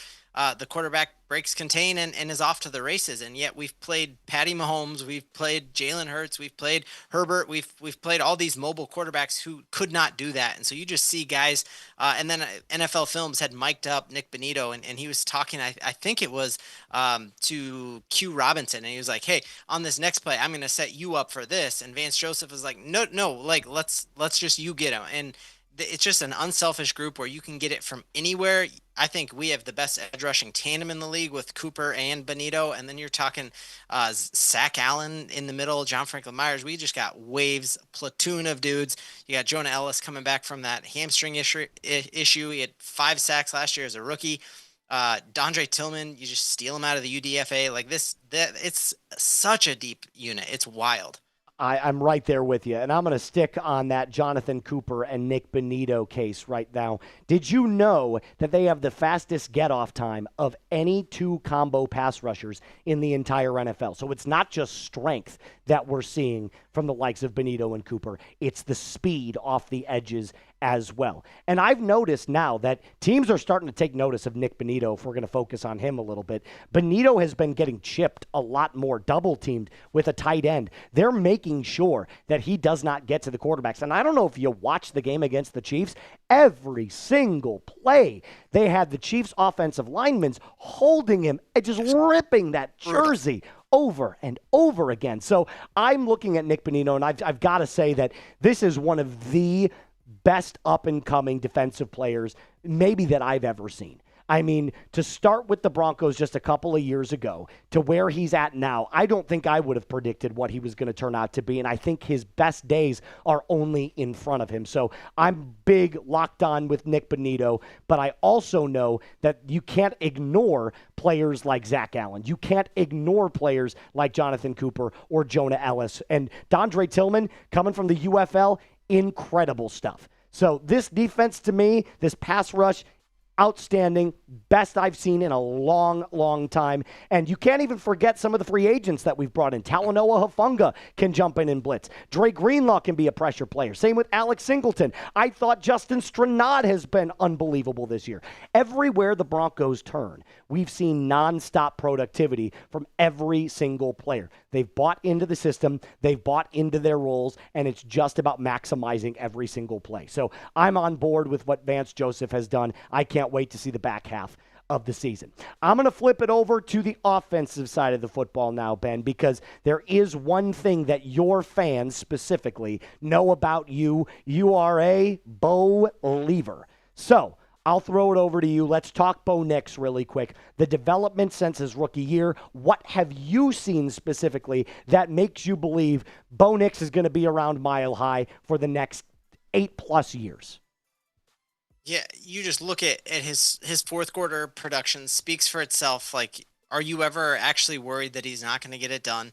the quarterback breaks contain and is off to the races. And yet we've played Patty Mahomes, we've played Jalen Hurts, we've played Herbert, we've played all these mobile quarterbacks who could not do that. And so you just see guys, and then NFL Films had mic'd up Nick Bonito, and he was talking, I think it was to Q Robinson, and he was like, hey, on this next play, I'm going to set you up for this. And Vance Joseph was like, no, like let's just you get him. And it's just an unselfish group where you can get it from anywhere. I think we have the best edge rushing tandem in the league with Cooper and Bonito. And then you're talking Zach Allen in the middle, John Franklin Myers. We just got waves, platoon of dudes. You got Jonah Ellis coming back from that hamstring issue. He had 5 sacks last year as a rookie. Dondre Tillman, you just steal him out of the UDFA. Like it's such a deep unit. It's wild. I'm right there with you, and I'm going to stick on that Jonathan Cooper and Nick Bonito case right now. Did you know that they have the fastest get-off time of any 2 combo pass rushers in the entire NFL? So it's not just strength that we're seeing from the likes of Bonito and Cooper. It's the speed off the edges as well. And I've noticed now that teams are starting to take notice of Nick Bonito, if we're going to focus on him a little bit. Bonito has been getting chipped a lot more, double teamed with a tight end. They're making sure that he does not get to the quarterbacks. And I don't know if you watched the game against the Chiefs, every single play, they had the Chiefs offensive linemen holding him and just ripping that jersey over and over again. So I'm looking at Nick Bonito, and I've got to say that this is one of the best up-and-coming defensive players maybe that I've ever seen. I mean, to start with the Broncos just a couple of years ago to where he's at now, I don't think I would have predicted what he was going to turn out to be, and I think his best days are only in front of him. So I'm big locked on with Nick Bonito, but I also know that you can't ignore players like Zach Allen. You can't ignore players like Jonathan Cooper or Jonah Ellis. And Dondre Tillman, coming from the UFL, incredible stuff. So this defense to me, this pass rush, outstanding, best I've seen in a long, long time. And you can't even forget some of the free agents that we've brought in. Talanoa Hufanga can jump in and blitz. Dre Greenlaw can be a pressure player. Same with Alex Singleton. I thought Justin Stranad has been unbelievable this year. Everywhere the Broncos turn, we've seen nonstop productivity from every single player. They've bought into the system, they've bought into their roles, and it's just about maximizing every single play. So I'm on board with what Vance Joseph has done. I can't wait to see the back half of the season. I'm going to flip it over to the offensive side of the football now, Ben, because there is one thing that your fans specifically know about you. You are a Bo believer. So I'll throw it over to you. Let's talk Bo Nix really quick. The development since his rookie year, what have you seen specifically that makes you believe Bo Nix is going to be around Mile High for the next 8+ years? Yeah, you just look at his 4th quarter production speaks for itself. Like, are you ever actually worried that he's not going to get it done?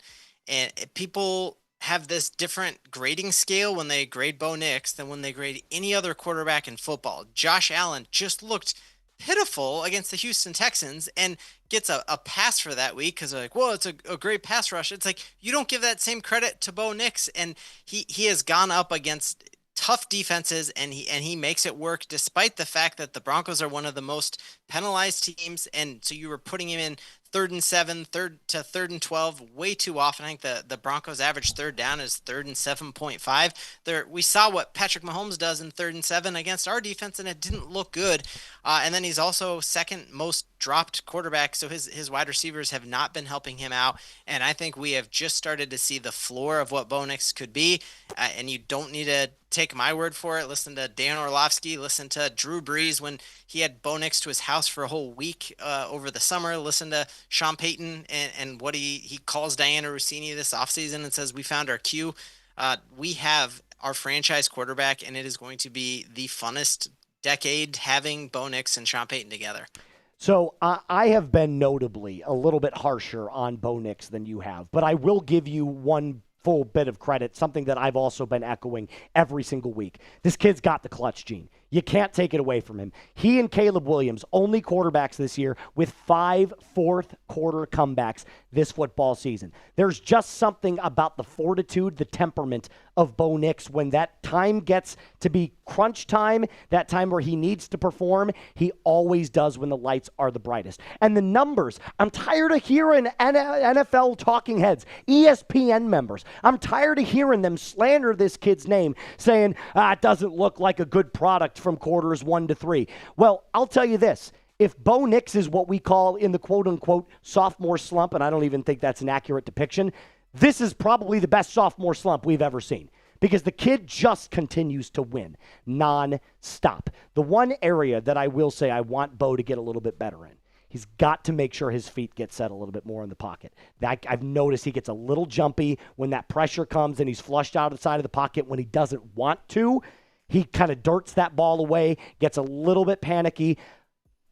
And people have this different grading scale when they grade Bo Nix than when they grade any other quarterback in football. Josh Allen just looked pitiful against the Houston Texans and gets a pass for that week because they're like, well, it's a great pass rush. It's like, you don't give that same credit to Bo Nix, and he has gone up against tough defenses, and he makes it work despite the fact that the Broncos are one of the most penalized teams. And so you were putting him in third and 7, third and 12 way too often. I think the Broncos average third down is third and 7.5. We saw what Patrick Mahomes does in third and 7 against our defense, and it didn't look good. And then he's also second most dropped quarterback, so his wide receivers have not been helping him out. And I think we have just started to see the floor of what Bo Nix could be. And you don't need to take my word for it. Listen to Dan Orlovsky. Listen to Drew Brees when he had Bo Nix to his house for a whole week over the summer. Listen to Sean Payton and what he calls Diana Rossini this offseason and says, we found our Q. We have our franchise quarterback, and it is going to be the funnest decade having Bo Nix and Sean Payton together. So I have been notably a little bit harsher on Bo Nix than you have, but I will give you one full bit of credit, something that I've also been echoing every single week. This kid's got the clutch gene. You can't take it away from him. He and Caleb Williams, only quarterbacks this year with 5 fourth-quarter comebacks this football season. There's just something about the fortitude, the temperament of Bo Nix when that time gets to be crunch time, that time where he needs to perform, he always does when the lights are the brightest. And the numbers, I'm tired of hearing NFL talking heads, ESPN members. I'm tired of hearing them slander this kid's name, saying, it doesn't look like a good product from quarters 1 to 3. Well, I'll tell you this. If Bo Nix is what we call in the quote-unquote sophomore slump, and I don't even think that's an accurate depiction, this is probably the best sophomore slump we've ever seen because the kid just continues to win non-stop. The one area that I will say I want Bo to get a little bit better in, he's got to make sure his feet get set a little bit more in the pocket. I've noticed he gets a little jumpy when that pressure comes and he's flushed out of the side of the pocket when he doesn't want to. He kind of darts that ball away, gets a little bit panicky.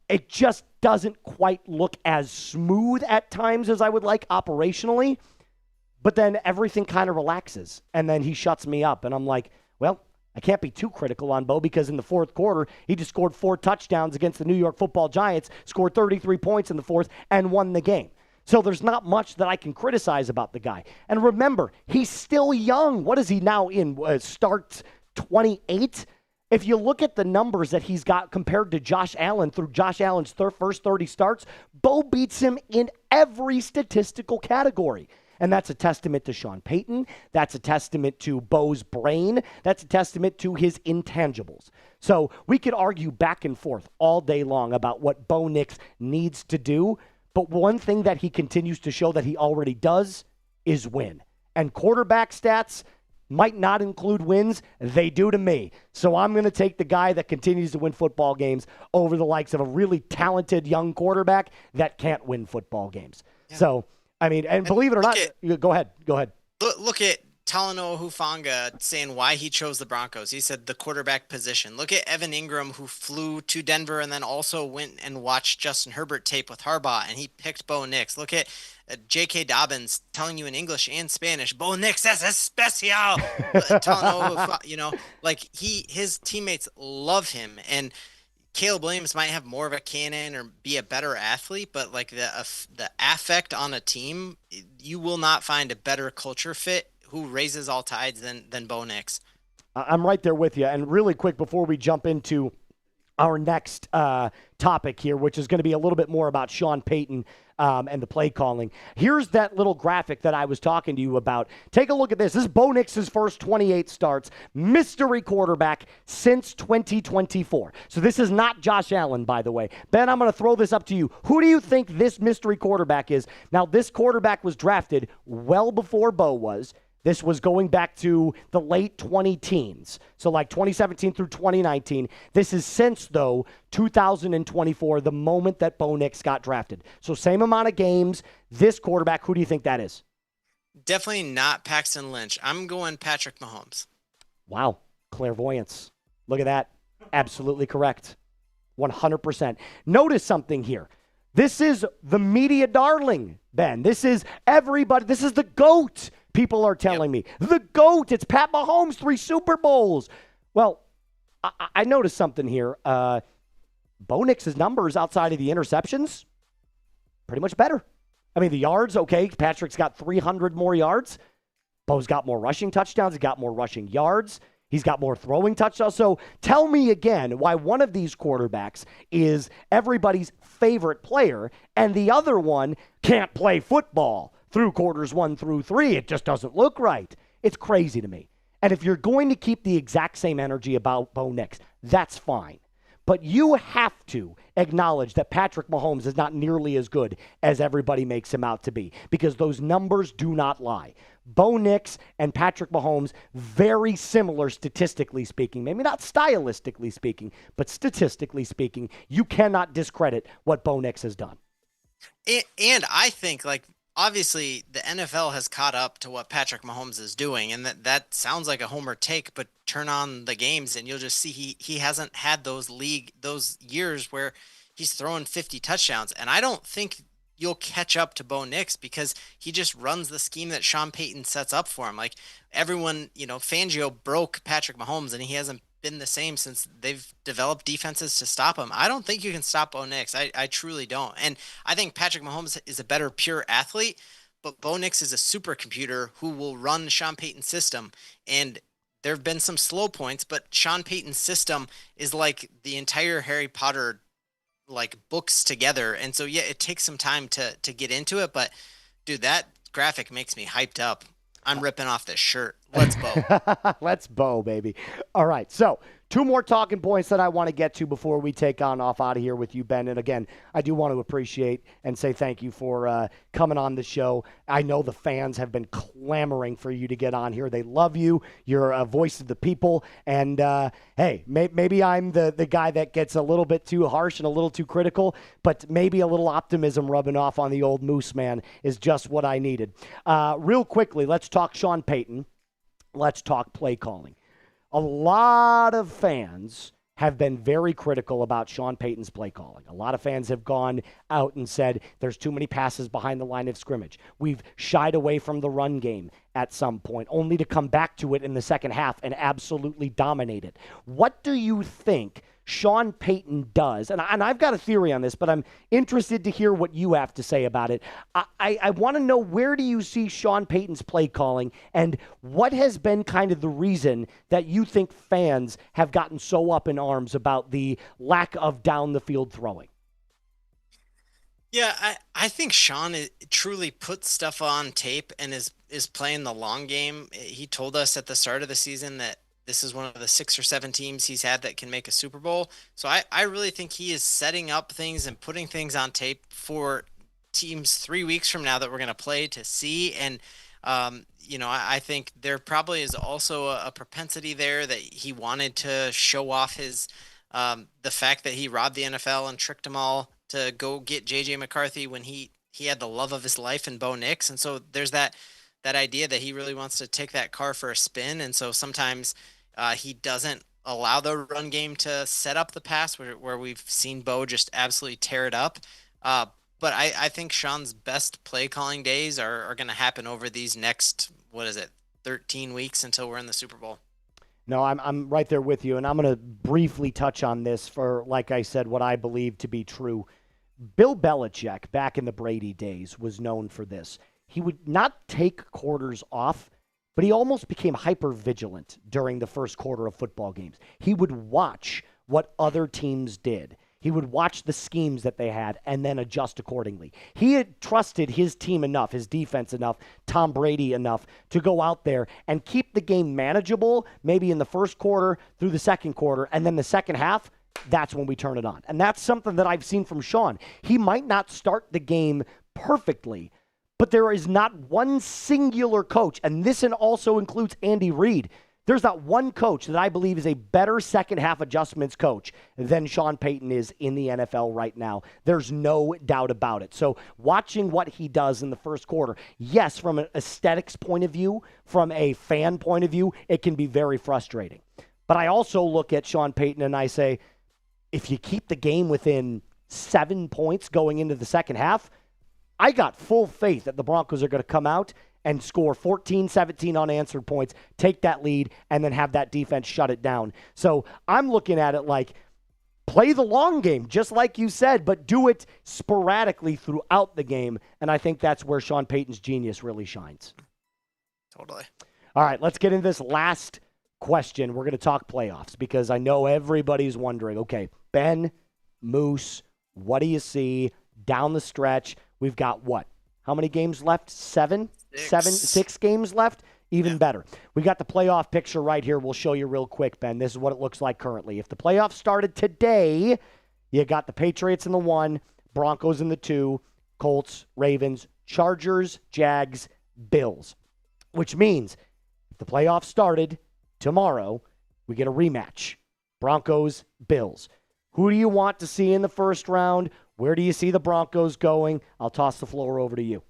It just doesn't quite look as smooth at times as I would like operationally. But then everything kind of relaxes, and then he shuts me up. And I'm like, well, I can't be too critical on Bo because in the fourth quarter, he just scored 4 touchdowns against the New York Football Giants, scored 33 points in the fourth, and won the game. So there's not much that I can criticize about the guy. And remember, he's still young. What is he now in? Starts 28? If you look at the numbers that he's got compared to Josh Allen through Josh Allen's first 30 starts, Bo beats him in every statistical category. And that's a testament to Sean Payton. That's a testament to Bo's brain. That's a testament to his intangibles. So we could argue back and forth all day long about what Bo Nix needs to do. But one thing that he continues to show that he already does is win. And quarterback stats might not include wins. They do to me. So I'm going to take the guy that continues to win football games over the likes of a really talented young quarterback that can't win football games. Yeah. So, I mean, and believe it or not, go ahead. Look at Talanoa Hufanga saying why he chose the Broncos. He said the quarterback position. Look at Evan Ingram, who flew to Denver and then also went and watched Justin Herbert tape with Harbaugh, and he picked Bo Nix. Look at J.K. Dobbins telling you in English and Spanish, Bo Nix es especial. Talanoa, his teammates love him, and Caleb Williams might have more of a cannon or be a better athlete, but like the affect on a team, you will not find a better culture fit who raises all tides than Bo Nix. I'm right there with you. And really quick, before we jump into our next topic here, which is going to be a little bit more about Sean Payton and the play calling. Here's that little graphic that I was talking to you about. Take a look at this. This is Bo Nix's first 28 starts, mystery quarterback since 2024. So this is not Josh Allen, by the way. Ben, I'm going to throw this up to you. Who do you think this mystery quarterback is? Now, this quarterback was drafted well before Bo was. This was going back to the late 20-teens, so like 2017 through 2019. This is since, though, 2024, the moment that Bo Nix got drafted. So same amount of games. This quarterback, who do you think that is? Definitely not Paxton Lynch. I'm going Patrick Mahomes. Wow, clairvoyance. Look at that. Absolutely correct. 100%. Notice something here. This is the media darling, Ben. This is everybody. This is the GOAT. People are telling me. The GOAT. It's Pat Mahomes, 3 Super Bowls. Well, I noticed something here. Bo Nix's numbers outside of the interceptions, pretty much better. I mean, the yards, okay. Patrick's got 300 more yards. Bo's got more rushing touchdowns. He's got more rushing yards. He's got more throwing touchdowns. So tell me again why one of these quarterbacks is everybody's favorite player and the other one can't play football through quarters 1 through 3. It just doesn't look right. It's crazy to me. And if you're going to keep the exact same energy about Bo Nix, that's fine. But you have to acknowledge that Patrick Mahomes is not nearly as good as everybody makes him out to be, because those numbers do not lie. Bo Nix and Patrick Mahomes, very similar statistically speaking. Maybe not stylistically speaking, but statistically speaking, you cannot discredit what Bo Nix has done. And I think, like, obviously the NFL has caught up to what Patrick Mahomes is doing, and that sounds like a homer take, but turn on the games and you'll just see he hasn't had those years where he's throwing 50 touchdowns. And I don't think you'll catch up to Bo Nix because he just runs the scheme that Sean Payton sets up for him. Like, everyone, Fangio broke Patrick Mahomes and he hasn't been the same since they've developed defenses to stop him. I don't think you can stop Bo Nix. I truly don't. And I think Patrick Mahomes is a better pure athlete, but Bo Nix is a supercomputer who will run Sean Payton's system. And there have been some slow points, but Sean Payton's system is like the entire Harry Potter like books together. And so, yeah, it takes some time to get into it, but dude, that graphic makes me hyped up. I'm ripping off this shirt. Let's Bo. Let's Bo, baby. All right. So 2 more talking points that I want to get to before we take on off out of here with you, Ben. And again, I do want to appreciate and say thank you for coming on the show. I know the fans have been clamoring for you to get on here. They love you. You're a voice of the people. And hey, maybe I'm the guy that gets a little bit too harsh and a little too critical, but maybe a little optimism rubbing off on the old Moose Man is just what I needed. Real quickly, let's talk Sean Payton. Let's talk play calling. A lot of fans have been very critical about Sean Payton's play calling. A lot of fans have gone out and said there's too many passes behind the line of scrimmage. We've shied away from the run game at some point, only to come back to it in the second half and absolutely dominate it. What do you think Sean Payton does? And I've got a theory on this, but I'm interested to hear what you have to say about it. I want to know, where do you see Sean Payton's play calling, and what has been kind of the reason that you think fans have gotten so up in arms about the lack of down the field throwing? Yeah, I think Sean truly puts stuff on tape and is playing the long game. He told us at the start of the season that this is one of the 6 or 7 teams he's had that can make a Super Bowl. So I really think he is setting up things and putting things on tape for teams 3 weeks from now that we're going to play to see. And, I think there probably is also a propensity there that he wanted to show off his the fact that he robbed the NFL and tricked them all to go get J.J. McCarthy when he had the love of his life in Bo Nix. And so there's that idea that he really wants to take that car for a spin. And so sometimes he doesn't allow the run game to set up the pass, where we've seen Bo just absolutely tear it up. But I think Sean's best play calling days are going to happen over these next, 13 weeks until we're in the Super Bowl. No, I'm right there with you, and I'm going to briefly touch on this for, like I said, what I believe to be true. Bill Belichick, back in the Brady days, was known for this. He would not take quarters off, but he almost became hyper-vigilant during the first quarter of football games. He would watch what other teams did. He would watch the schemes that they had and then adjust accordingly. He had trusted his team enough, his defense enough, Tom Brady enough to go out there and keep the game manageable, maybe in the first quarter through the second quarter, and then the second half, that's when we turn it on. And that's something that I've seen from Sean. He might not start the game perfectly, but there is not one singular coach, and this also includes Andy Reid. There's not one coach that I believe is a better second half adjustments coach than Sean Payton is in the NFL right now. There's no doubt about it. So watching what he does in the first quarter, yes, from an aesthetics point of view, from a fan point of view, it can be very frustrating. But I also look at Sean Payton and I say, if you keep the game within 7 points going into the second half, I got full faith that the Broncos are going to come out and score 14, 17 unanswered points, take that lead, and then have that defense shut it down. So I'm looking at it like, play the long game, just like you said, but do it sporadically throughout the game. And I think that's where Sean Payton's genius really shines. Totally. All right, let's get into this last question. We're going to talk playoffs because I know everybody's wondering, okay, Ben, Moose, what do you see down the stretch? We've got what? How many games left? Six games left? Even better. We got the playoff picture right here. We'll show you real quick, Ben. This is what it looks like currently. If the playoffs started today, you got the Patriots in the 1, Broncos in the 2, Colts, Ravens, Chargers, Jags, Bills. Which means if the playoffs started tomorrow, we get a rematch. Broncos, Bills. Who do you want to see in the first round? Where do you see the Broncos going? I'll toss the floor over to you.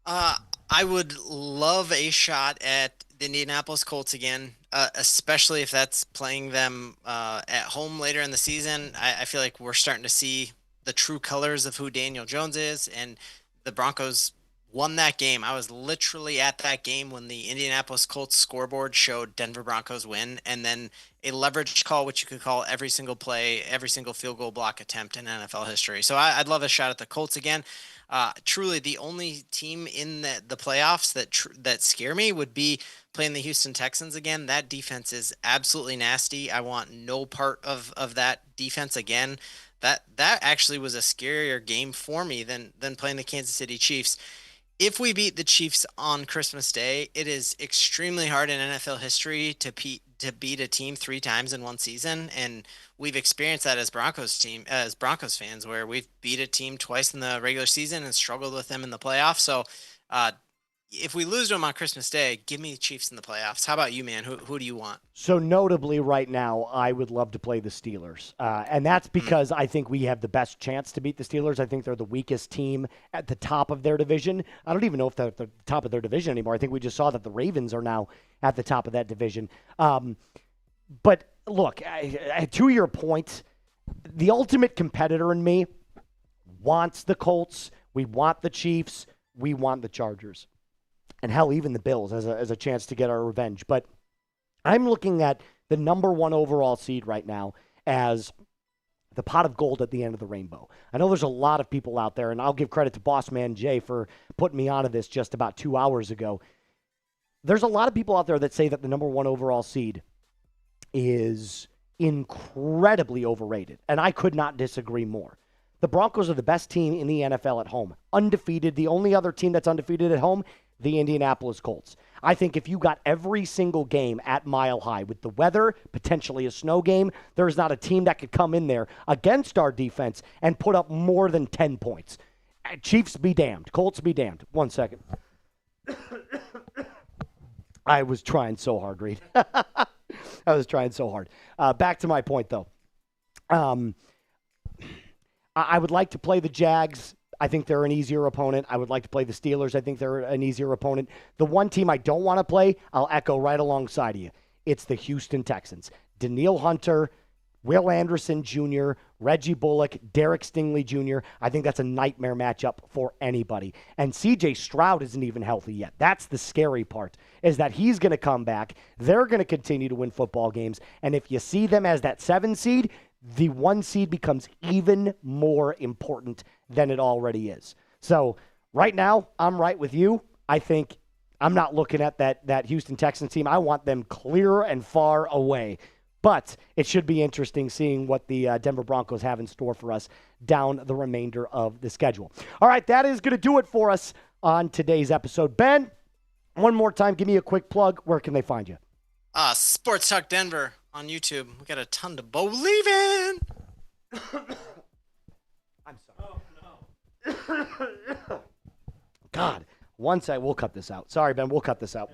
I would love a shot at the Indianapolis Colts again, especially if that's playing them at home later in the season. I feel like we're starting to see the true colors of who Daniel Jones is, and the Broncos won that game. I was literally at that game when the Indianapolis Colts scoreboard showed Denver Broncos win, and then a leverage call, which you could call every single play, every single field goal block attempt in NFL history. So I'd love a shot at the Colts again. Truly, the only team in the playoffs that scare me would be playing the Houston Texans again. That defense is absolutely nasty. I want no part of that defense again. That actually was a scarier game for me than playing the Kansas City Chiefs. If we beat the Chiefs on Christmas Day, it is extremely hard in NFL history to beat a team 3 times in one season, and we've experienced that as Broncos fans, where we've beat a team twice in the regular season and struggled with them in the playoffs. So, if we lose to them on Christmas Day, give me the Chiefs in the playoffs. How about you, man? Who do you want? So notably right now, I would love to play the Steelers. And that's because I think we have the best chance to beat the Steelers. I think they're the weakest team at the top of their division. I don't even know if they're at the top of their division anymore. I think we just saw that the Ravens are now at the top of that division. But look, to your point, the ultimate competitor in me wants the Colts. We want the Chiefs. We want the Chargers. And hell, even the Bills as a chance to get our revenge. But I'm looking at the number 1 overall seed right now as the pot of gold at the end of the rainbow. I know there's a lot of people out there, and I'll give credit to Boss Man Jay for putting me onto this just about 2 hours ago. There's a lot of people out there that say that the number 1 overall seed is incredibly overrated, and I could not disagree more. The Broncos are the best team in the NFL at home. Undefeated. The only other team that's undefeated at home, the Indianapolis Colts. I think if you got every single game at Mile High with the weather, potentially a snow game, there's not a team that could come in there against our defense and put up more than 10 points. Chiefs be damned. Colts be damned. 1 second. I was trying so hard, Reed. I was trying so hard. Back to my point, though. I would like to play the Jags. I think they're an easier opponent. I would like to play the Steelers. I think they're an easier opponent. The one team I don't want to play, I'll echo right alongside of you. It's the Houston Texans. Danielle Hunter, Will Anderson Jr., Reggie Bullock, Derek Stingley Jr. I think that's a nightmare matchup for anybody. And C.J. Stroud isn't even healthy yet. That's the scary part, is that he's going to come back. They're going to continue to win football games. And if you see them as that 7 seed, the 1 seed becomes even more important than it already is. So right now, I'm right with you. I think I'm not looking at that Houston Texans team. I want them clear and far away. But it should be interesting seeing what the Denver Broncos have in store for us down the remainder of the schedule. All right, that is going to do it for us on today's episode. Ben, one more time, give me a quick plug. Where can they find you? Sports Talk Denver on YouTube. We got a ton to believe in. I'm sorry. Oh, no. God, we'll cut this out. Sorry, Ben, we'll cut this out.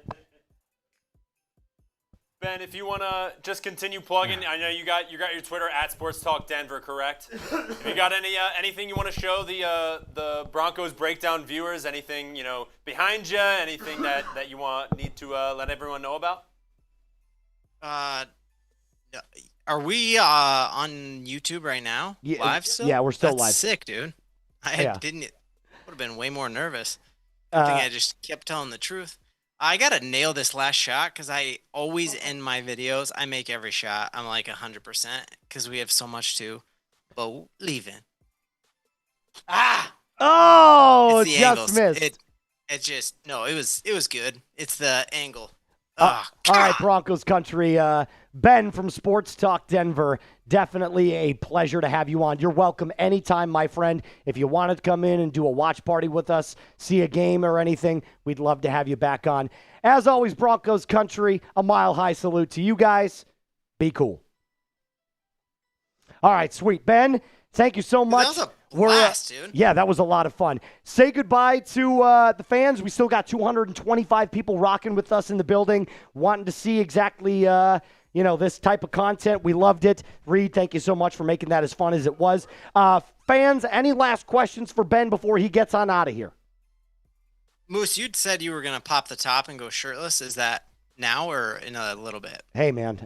Ben, if you want to just continue plugging, I know you got your Twitter at Sports Talk Denver, correct? If you got anything you want to show the Broncos Breakdown viewers, anything behind you, anything that you need to let everyone know about? Are we on YouTube right now? Yeah, live still? Yeah, we're still That's live. Sick, dude. I would have been way more nervous. I think I just kept telling the truth. I got to nail this last shot because I always end my videos. I make every shot. I'm like 100% because we have so much to believe in. Oh, it's the just angles. missed. It was good. It's the angle Oh, all right, Broncos country. Ben from Sports Talk Denver, definitely a pleasure to have you on. You're welcome anytime, my friend. If you wanted to come in and do a watch party with us, see a game or anything, we'd love to have you back on. As always, Broncos country, a mile-high salute to you guys. Be cool. All right, sweet. Ben, thank you so much. That was a blast, dude. Yeah, that was a lot of fun. Say goodbye to the fans. We still got 225 people rocking with us in the building, wanting to see exactly this type of content. We loved it. Reed, thank you so much for making that as fun as it was. Fans, any last questions for Ben before he gets on out of here? Moose, you'd said you were going to pop the top and go shirtless. Is that now or in a little bit? Hey, man,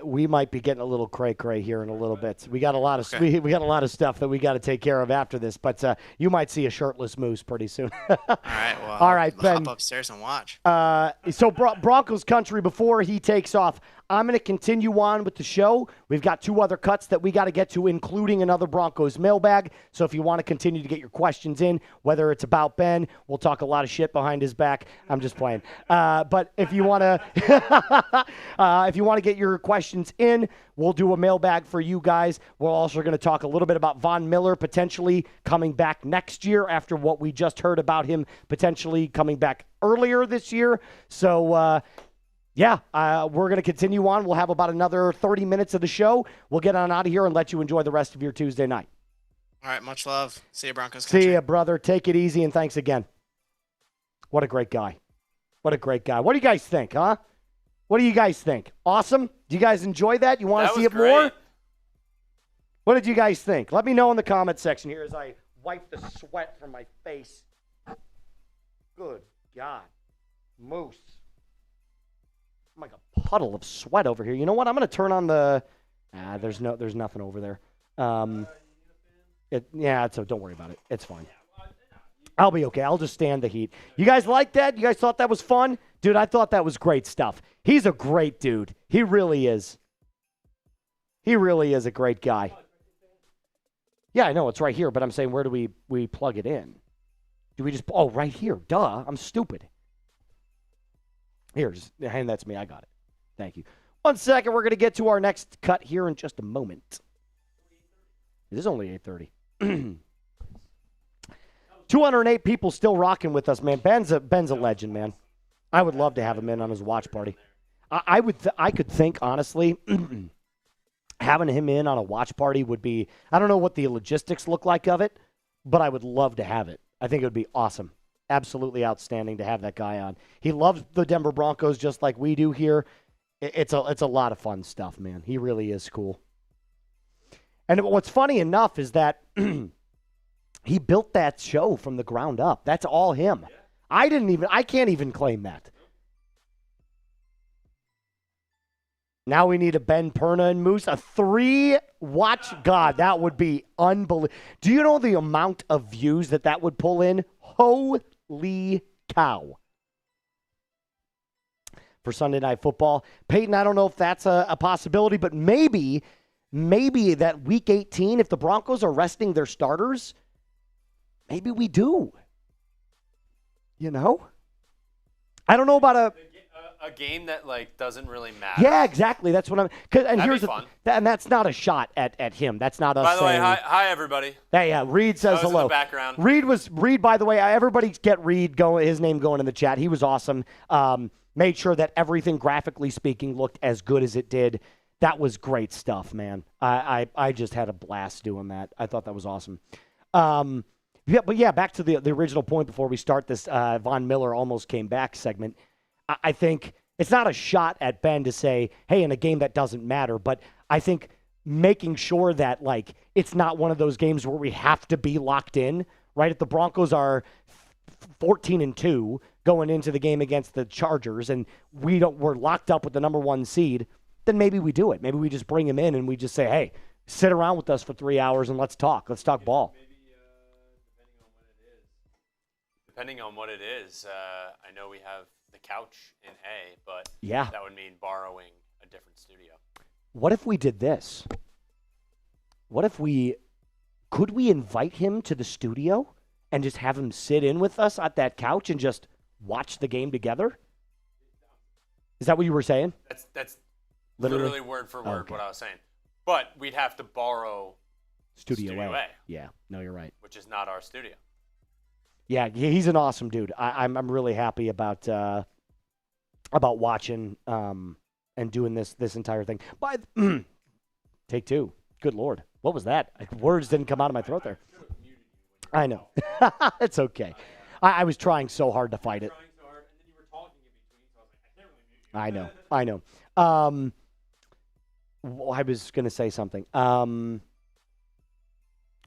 we might be getting a little cray-cray here in a little bit. We got a lot of we got a lot of stuff that we got to take care of after this, but you might see a shirtless Moose pretty soon. All right, well, all right, Ben. Hop upstairs and watch. So Broncos country, before he takes off, I'm going to continue on with the show. We've got 2 other cuts that we got to get to, including another Broncos mailbag. So if you want to continue to get your questions in, whether it's about Ben, we'll talk a lot of shit behind his back. I'm just playing. But if you want to get your questions in, we'll do a mailbag for you guys. We're also going to talk a little bit about Von Miller potentially coming back next year after what we just heard about him potentially coming back earlier this year. So, we're going to continue on. We'll have about another 30 minutes of the show. We'll get on out of here and let you enjoy the rest of your Tuesday night. All right, much love. See you, Broncos country. See you, brother. Take it easy, and thanks again. What a great guy. What a great guy. What do you guys think, huh? What do you guys think? Awesome? Do you guys enjoy that? You want to see it great. more? What did you guys think? Let me know in the comment section here as I wipe the sweat from my face. Good God. Moose. I'm like a puddle of sweat over here. You know what? I'm going to turn on the... there's nothing over there. So don't worry about it. It's fine. I'll be okay. I'll just stand the heat. You guys like that? You guys thought that was fun? Dude, I thought that was great stuff. He's a great dude. He really is. He really is a great guy. Yeah, I know. It's right here, but I'm saying where do we plug it in? Do we just... Oh, right here. Duh. I'm stupid. Here, just hand that to me. I got it. Thank you. 1 second. We're going to get to our next cut here in just a moment. It is only 8:30. 208 people still rocking with us, man. Ben's a legend, man. I would love to have him in on his watch party. I could think, honestly, having him in on a watch party would be, I don't know what the logistics look like of it, but I would love to have it. I think it would be awesome. Absolutely outstanding to have that guy on. He loves the Denver Broncos just like we do here. It's a lot of fun stuff, man. He really is cool. And what's funny enough is that he built that show from the ground up. That's all him. I can't even claim that. Now we need a Ben, Perna, and Moose. A 3-watch. God, that would be unbelievable. Do you know the amount of views that would pull in? Holy cow. For Sunday Night Football. Peyton, I don't know if that's a possibility, but maybe that Week 18, if the Broncos are resting their starters, maybe we do. You know? I don't know about a game that doesn't really matter. Yeah, exactly. That's what I'm. And That'd be fun. And that's not a shot at him. That's not us. By the way, hi everybody. Yeah. Reed says hello. In the background. Reed. By the way, everybody get Reed going. His name going in the chat. He was awesome. Made sure that everything, graphically speaking, looked as good as it did. That was great stuff, man. I just had a blast doing that. I thought that was awesome. Back to the original point before we start this Von Miller almost came back segment. I think it's not a shot at Ben to say, hey, in a game that doesn't matter, but I think making sure that it's not one of those games where we have to be locked in, right? If the Broncos are 14-2 going into the game against the Chargers and we're locked up with the number 1 seed, then maybe we do it. Maybe we just bring him in and we just say, hey, sit around with us for 3 hours and let's talk. Let's talk ball. Maybe depending on what it is, I know we have the couch in A, but that would mean borrowing a different studio. What if we did this? Could we invite him to the studio and just have him sit in with us at that couch and just watch the game together? Is that what you were saying? That's literally word for word what I was saying. But we'd have to borrow Studio A. Yeah, no, you're right. Which is not our studio. Yeah, he's an awesome dude. I'm really happy about watching and doing this entire thing. Take two. Good Lord. What was that? Words didn't come out of my throat there. I know. It's okay. I was trying so hard to fight it. I know. I was going to say something.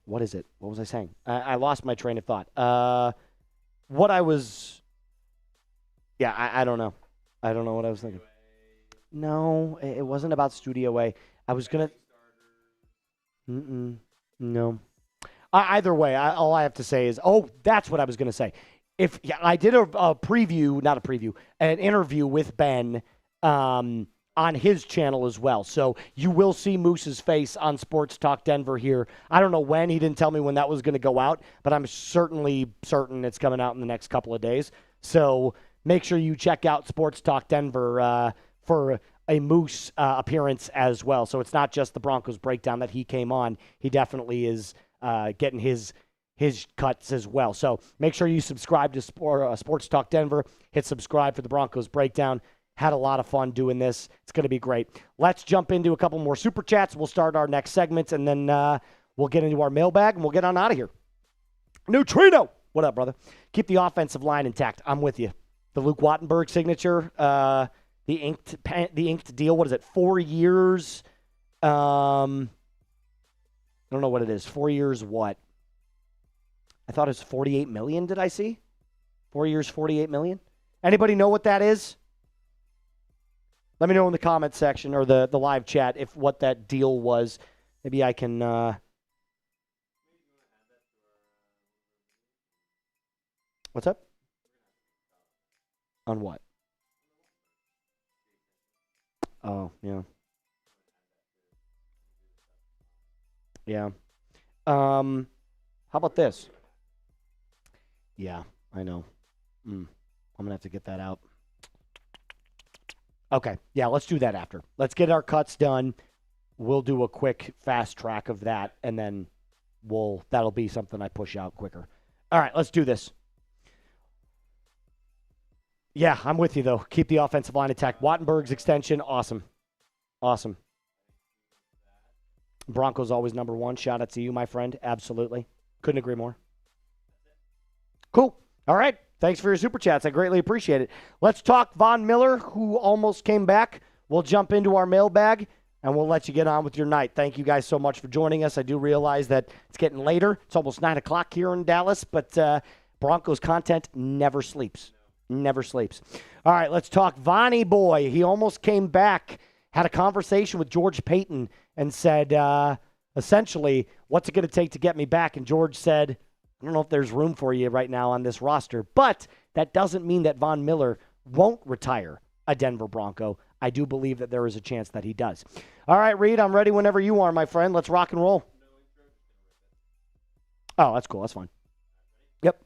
What is it? What was I saying? I lost my train of thought. What I was... Yeah, I don't know. I don't know what I was thinking. No, it wasn't about Studio A. I was going to... No. Either way, all I have to say is... Oh, that's what I was going to say. I did a preview, not a preview, an interview with Ben on his channel as well. So you will see Moose's face on Sports Talk Denver here. I don't know when. He didn't tell me when that was going to go out, but I'm certainly certain it's coming out in the next couple of days. So make sure you check out Sports Talk Denver for a Moose appearance as well. So it's not just the Broncos breakdown that he came on. He definitely is getting his cuts as well. So make sure you subscribe to Sports Talk Denver. Hit subscribe for the Broncos breakdown. Had a lot of fun doing this. It's going to be great. Let's jump into a couple more Super Chats. We'll start our next segments, and then we'll get into our mailbag, and we'll get on out of here. Neutrino! What up, brother? Keep the offensive line intact. I'm with you. The Luke Wattenberg signature, the inked deal, what is it, 4 years? I don't know what it is. 4 years what? I thought it was $48 million, did I see? 4 years, $48 million? Anybody know what that is? Let me know in the comment section or the live chat if what that deal was. Maybe I can... What's up? On what? Oh, yeah. Yeah. How about this? Yeah, I know. I'm going to have to get that out. Okay, yeah, let's do that after. Let's get our cuts done. We'll do a quick fast track of that, and then that'll be something I push out quicker. All right, let's do this. Yeah, I'm with you, though. Keep the offensive line intact. Wattenberg's extension, awesome. Awesome. Broncos always number one. Shout out to you, my friend. Absolutely. Couldn't agree more. Cool. All right. Thanks for your super chats. I greatly appreciate it. Let's talk Von Miller, who almost came back. We'll jump into our mailbag, and we'll let you get on with your night. Thank you guys so much for joining us. I do realize that it's getting later. It's almost 9 o'clock here in Dallas, but Broncos content never sleeps. Never sleeps. All right, let's talk Vonnie boy. He almost came back, had a conversation with George Payton, and said, essentially, what's it going to take to get me back? And George said, I don't know if there's room for you right now on this roster, but that doesn't mean that Von Miller won't retire a Denver Bronco. I do believe that there is a chance that he does. All right, Reed, I'm ready whenever you are, my friend. Let's rock and roll. Oh, that's cool. That's fine. Yep.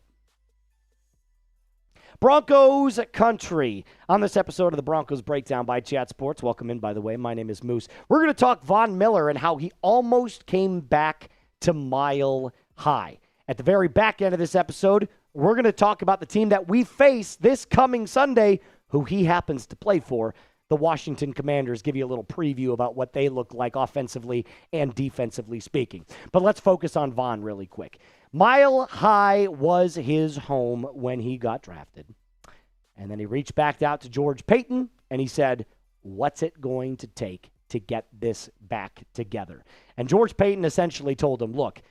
Broncos country. On this episode of the Broncos Breakdown by Chat Sports, welcome in, by the way. My name is Moose. We're going to talk Von Miller and how he almost came back to Mile High. At the very back end of this episode, we're going to talk about the team that we face this coming Sunday, who he happens to play for, the Washington Commanders. Give you a little preview about what they look like offensively and defensively speaking. But let's focus on Von really quick. Mile High was his home when he got drafted. And then he reached back out to George Payton, and he said, what's it going to take to get this back together? And George Payton essentially told him, look,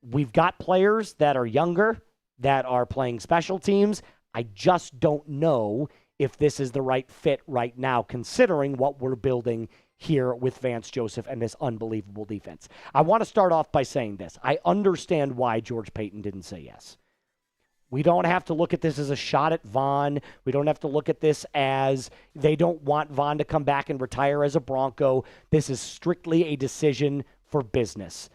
we've got players that are younger, that are playing special teams. I just don't know if this is the right fit right now, considering what we're building here with Vance Joseph and this unbelievable defense. I want to start off by saying this. I understand why George Payton didn't say yes. We don't have to look at this as a shot at Von. We don't have to look at this as they don't want Von to come back and retire as a Bronco. This is strictly a decision for business.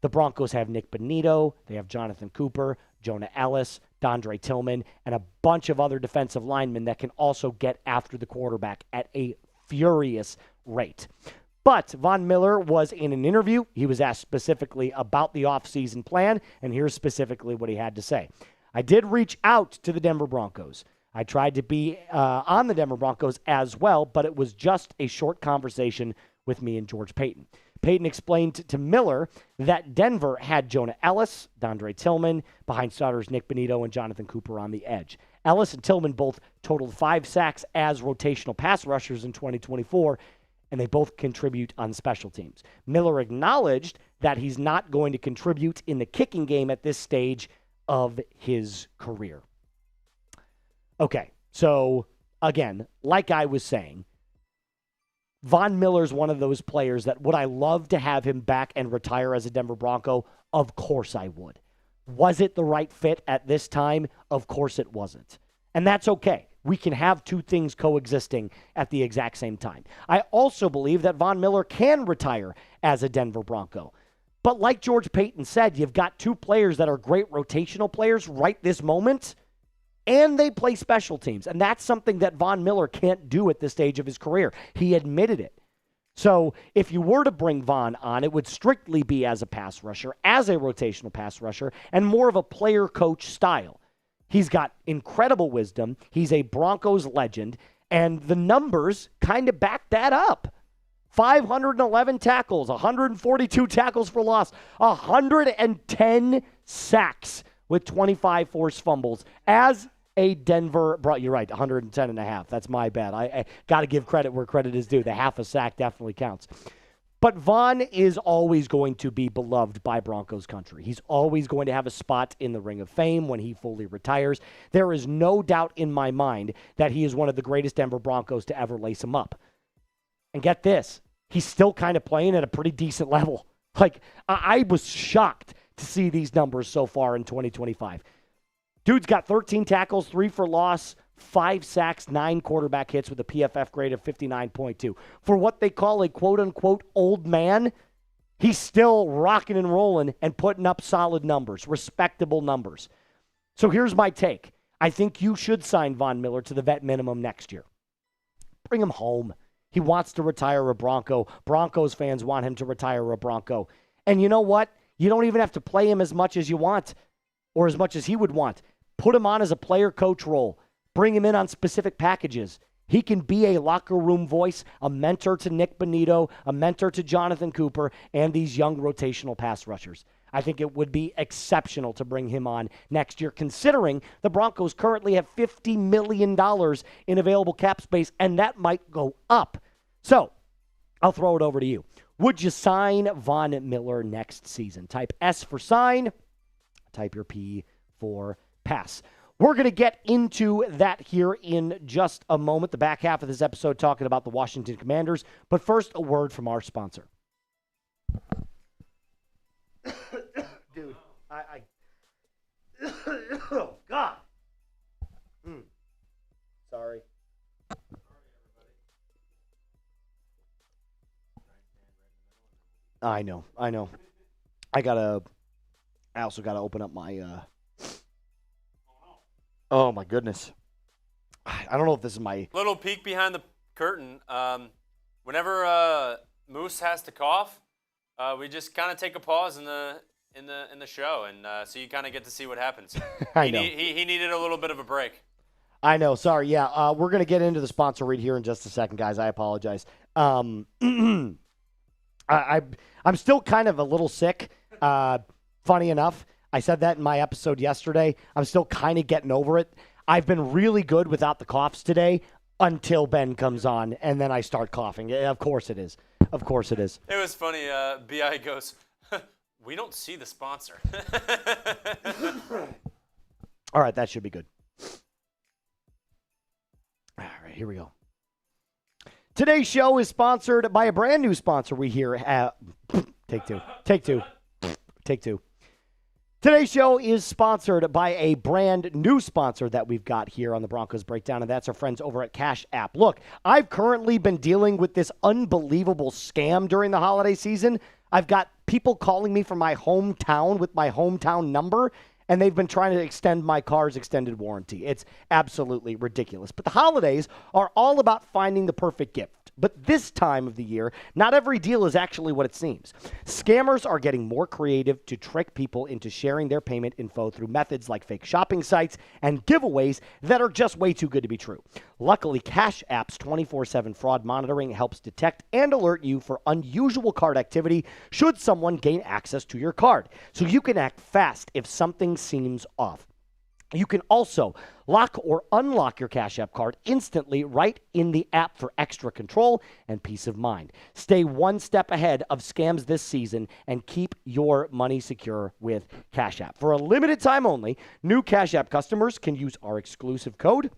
The Broncos have Nick Bonito. They have Jonathan Cooper, Jonah Ellis, Dondre Tillman, and a bunch of other defensive linemen that can also get after the quarterback at a furious rate. But Von Miller was in an interview. He was asked specifically about the offseason plan, and here's specifically what he had to say. I did reach out to the Denver Broncos. I tried to be on the Denver Broncos as well, but it was just a short conversation with me and George Paton. Paton explained to Miller that Denver had Jonah Ellis, Dondre Tillman, behind starters Nick Bonitto and Jonathan Cooper on the edge. Ellis and Tillman both totaled 5 sacks as rotational pass rushers in 2024, and they both contribute on special teams. Miller acknowledged that he's not going to contribute in the kicking game at this stage of his career. Okay, so again, like I was saying, Von Miller's one of those players that would I love to have him back and retire as a Denver Bronco? Of course I would. Was it the right fit at this time? Of course it wasn't. And that's okay. We can have two things coexisting at the exact same time. I also believe that Von Miller can retire as a Denver Bronco. But like George Paton said, you've got two players that are great rotational players right this moment, and they play special teams. And that's something that Von Miller can't do at this stage of his career. He admitted it. So if you were to bring Von on, it would strictly be as a pass rusher, as a rotational pass rusher, and more of a player-coach style. He's got incredible wisdom. He's a Broncos legend, and the numbers kind of back that up. 511 tackles, 142 tackles for loss, 110 sacks with 25 forced fumbles as a Denver, you're right, 110 and a half. That's my bad. I got to give credit where credit is due. The half a sack definitely counts. But Von is always going to be beloved by Broncos country. He's always going to have a spot in the Ring of Fame when he fully retires. There is no doubt in my mind that he is one of the greatest Denver Broncos to ever lace him up. And get this, he's still kind of playing at a pretty decent level. Like, I was shocked to see these numbers so far in 2025. Dude's got 13 tackles, 3 for loss, 5 sacks, 9 quarterback hits with a PFF grade of 59.2. For what they call a quote-unquote old man, he's still rocking and rolling and putting up solid numbers, respectable numbers. So here's my take. I think you should sign Von Miller to the vet minimum next year. Bring him home. He wants to retire a Bronco. Broncos fans want him to retire a Bronco. And you know what? You don't even have to play him as much as you want or as much as he would want. Put him on as a player-coach role. Bring him in on specific packages. He can be a locker room voice, a mentor to Nick Bonitto, a mentor to Jonathan Cooper, and these young rotational pass rushers. I think it would be exceptional to bring him on next year, considering the Broncos currently have $50 million in available cap space, and that might go up. So, I'll throw it over to you. Would you sign Von Miller next season? Type S for sign. Type your P for pass. We're going to get into that here in just a moment, the back half of this episode talking about the Washington Commanders. But first, a word from our sponsor. Dude, oh, God. Sorry. I know. I also got to open up my, oh my goodness. I don't know if this is my... Little peek behind the curtain. Whenever Moose has to cough, we just kind of take a pause in the show, and so you kind of get to see what happens. I know. He needed a little bit of a break. I know. Sorry. Yeah, we're going to get into the sponsor read here in just a second, guys. I apologize. I'm still kind of a little sick. Funny enough, I said that in my episode yesterday. I'm still kind of getting over it. I've been really good without the coughs today until Ben comes on, and then I start coughing. Of course it is. Of course it is. It was funny. BI goes, we don't see the sponsor. All right, that should be good. All right, here we go. Today's show is sponsored by a brand new sponsor we hear at... Take two. Today's show is sponsored by a brand new sponsor that we've got here on the Broncos Breakdown, and that's our friends over at Cash App. Look, I've currently been dealing with this unbelievable scam during the holiday season. I've got people calling me from my hometown with my hometown number, and they've been trying to extend my car's extended warranty. It's absolutely ridiculous. But the holidays are all about finding the perfect gift. But this time of the year, not every deal is actually what it seems. Scammers are getting more creative to trick people into sharing their payment info through methods like fake shopping sites and giveaways that are just way too good to be true. Luckily, Cash App's 24/7 fraud monitoring helps detect and alert you for unusual card activity should someone gain access to your card, so you can act fast if something seems off. You can also lock or unlock your Cash App card instantly right in the app for extra control and peace of mind. Stay one step ahead of scams this season and keep your money secure with Cash App. For a limited time only, new Cash App customers can use our exclusive code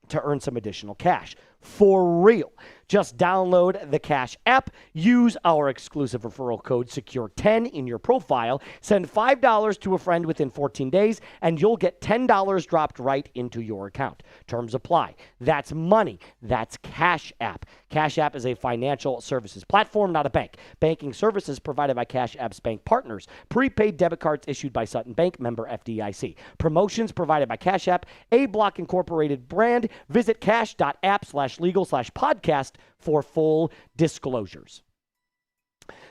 to earn some additional cash. For real. Just download the Cash App, use our exclusive referral code SECURE10 in your profile, send $5 to a friend within 14 days, and you'll get $10 dropped right into your account. Terms apply. That's money. That's Cash App. Cash App is a financial services platform, not a bank. Banking services provided by Cash App's bank partners. Prepaid debit cards issued by Sutton Bank, member FDIC. Promotions provided by Cash App, a Block Incorporated brand. Visit cash.app/legal/podcast for full disclosures.